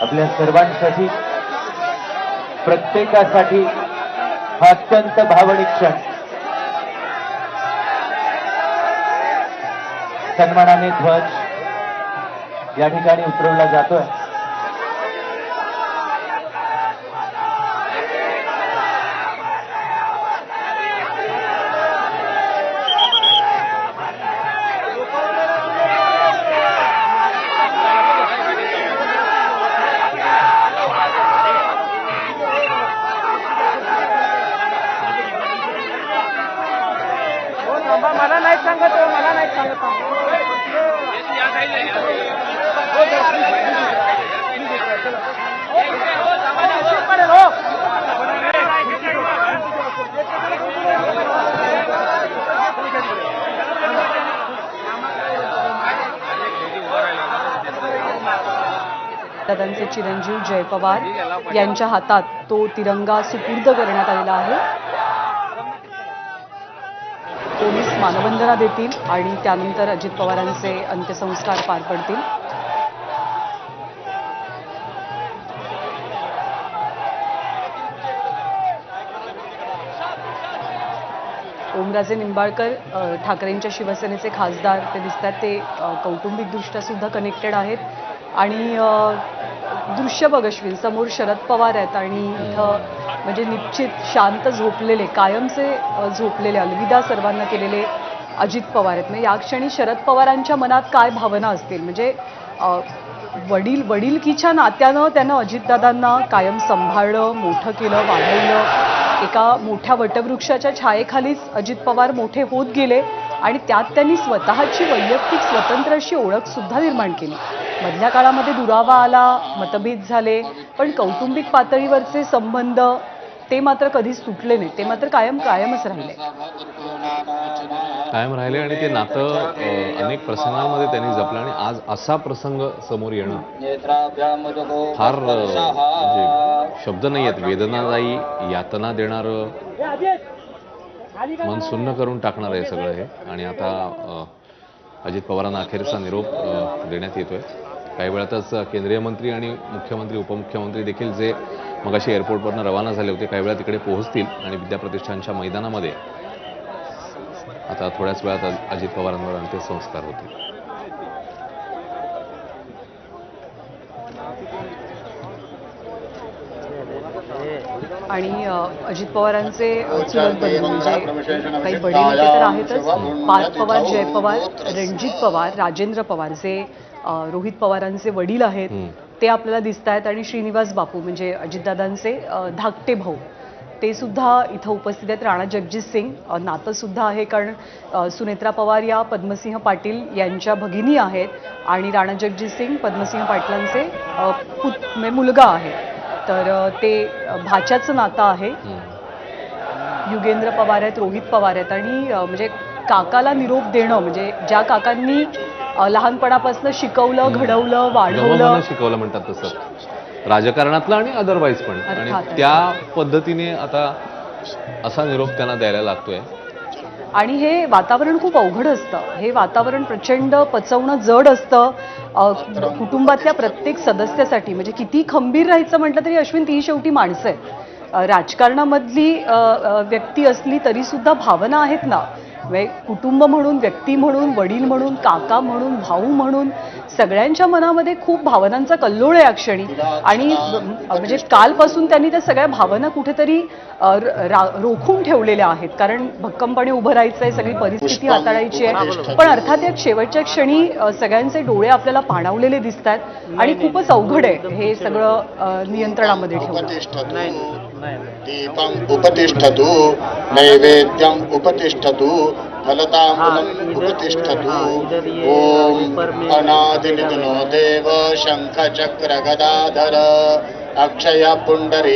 आपल्या सर्वांसाठी, प्रत्येकासाठी हा अत्यंत भावनिक क्षण. सन्मानाने ध्वज या ठिकाणी उतरवला जातोय. मला नाही सांगत, मला नाही सांगत. दादांचे चिरंजीव जय पवार यांच्या हातात तो तिरंगा सुपूर्द करण्यात आलेला आहे. पोलीस मानवंदना देतील आणि त्यानंतर अजित पवारांचे अंत्यसंस्कार पार पडतील. ओमराजे निंबाळकर ठाकरेंच्या शिवसेनेचे खासदार ते दिसतात. ते कौटुंबिकदृष्ट्या सुद्धा कनेक्टेड आहेत आणि दृश्य बघ अश्विन, समोर शरद पवार आहेत आणि इथं म्हणजे निश्चित शांत झोपलेले, कायमचे झोपलेले, अलविदा सर्वांना केलेले अजित पवार आहेत. म्हणजे या क्षणी शरद पवारांच्या मनात काय भावना असतील, म्हणजे वडीलकीच्या नात्यानं त्यानं अजितदादांना कायम सांभाळलं, मोठं केलं, वाढवलं. एका मोठ्या वटवृक्षाच्या छायेखालीच अजित पवार मोठे होत गेले आणि त्यात त्यांनी स्वतःची वैयक्तिक स्वतंत्र अशी ओळख सुद्धा निर्माण केली. मधल्या काळामध्ये दुरावा आला, मतभेद झाले, पण कौटुंबिक पातळीवरचे संबंध ते मात्र कधीच तुटले नाही. ते मात्र कायमच राहिले. कायम राहिले आणि ते नातं अनेक प्रसंगांमध्ये त्यांनी जपलं आणि आज असा प्रसंग समोर येणं फार म्हणजे शब्द नाही आहेत. वेदनादायी, यातना देणारं, मन सुन्न करून टाकणारं हे सगळं हे. आणि आता अजित पवारांना अखेरचा निरोप देण्यात येतोय. काही वेळातच केंद्रीय मंत्री आणि मुख्यमंत्री, उपमुख्यमंत्री देखील जे मगाशी एअरपोर्टवरनं रवाना झाले होते, काही वेळा तिकडे पोहोचतील आणि विद्याप्रतिष्ठानच्या मैदानामध्ये आता थोड्याच वेळात अजित पवारांवर अंत्यसंस्कार होतील. आणि अजित पवारांचे चुलत बंधू म्हणजे काही बडे नेते तर आहेतच. पार्थ पवार, जय पवार, रणजित पवार, राजेंद्र पवार जे रोहित पवारांचे वडील आहेत ते आपल्याला दिसत आहेत. आणि श्रीनिवास बापू म्हणजे अजितदादांचे धाकटे भाऊ ते सुद्धा इथं उपस्थित आहेत. राणा जगजित सिंग नातं सुद्धा आहे, कारण सुनेत्रा पवार या पद्मसिंह पाटील यांच्या भगिनी आहेत आणि राणा जगजित सिंग पद्मसिंह पाटलांचे मुलगा आहे. तर ते भाच्याचं नातं आहे. युगेंद्र पवार आहेत, रोहित पवार आहेत आणि म्हणजे काकाला निरोप देणं म्हणजे ज्या काकांनी लहानपणापासून शिकवलं, घडवलं, वाढवलं, शिकवलं म्हणतात तसं राजकारणातलं आणि अदरवाईज पण. आणि त्या पद्धतीने आता असा निरोप त्यांना द्यायला लागतोय. आणि हे वातावरण खूप अवघड असतं. हे वातावरण प्रचंड पचवणं जड असतं कुटुंबातल्या प्रत्येक सदस्यासाठी. म्हणजे किती खंबीर राहायचं म्हटलं तरी अश्विन, ती शेवटी माणसं आहेत. राजकारणामधली व्यक्ती असली तरी सुद्धा भावना आहेत ना. कुटुंब म्हणून, व्यक्ती म्हणून, वडील म्हणून, काका म्हणून, भाऊ म्हणून सगळ्यांच्या मनामध्ये खूप भावनांचा कल्लोळ आहे या क्षणी. आणि म्हणजे कालपासून त्यांनी त्या सगळ्या भावना कुठेतरी रोखून ठेवलेल्या आहेत, कारण भक्कमपणे उभं राहायचं आहे, सगळी परिस्थिती हाताळायची आहे. पण अर्थात या शेवटच्या क्षणी सगळ्यांचे डोळे आपल्याला पाणावलेले दिसत आहेत आणि खूपच अवघड आहे हे सगळं नियंत्रणामध्ये ठेवणं. दीपं उपतिष्ठतु, नैवेद्यं उपतिष्ठतु, फलताम्बूलम् उपतिष्ठतु. ओम अनादिनिधनो देव शंखचक्र गदाधर अक्षय पुंडरी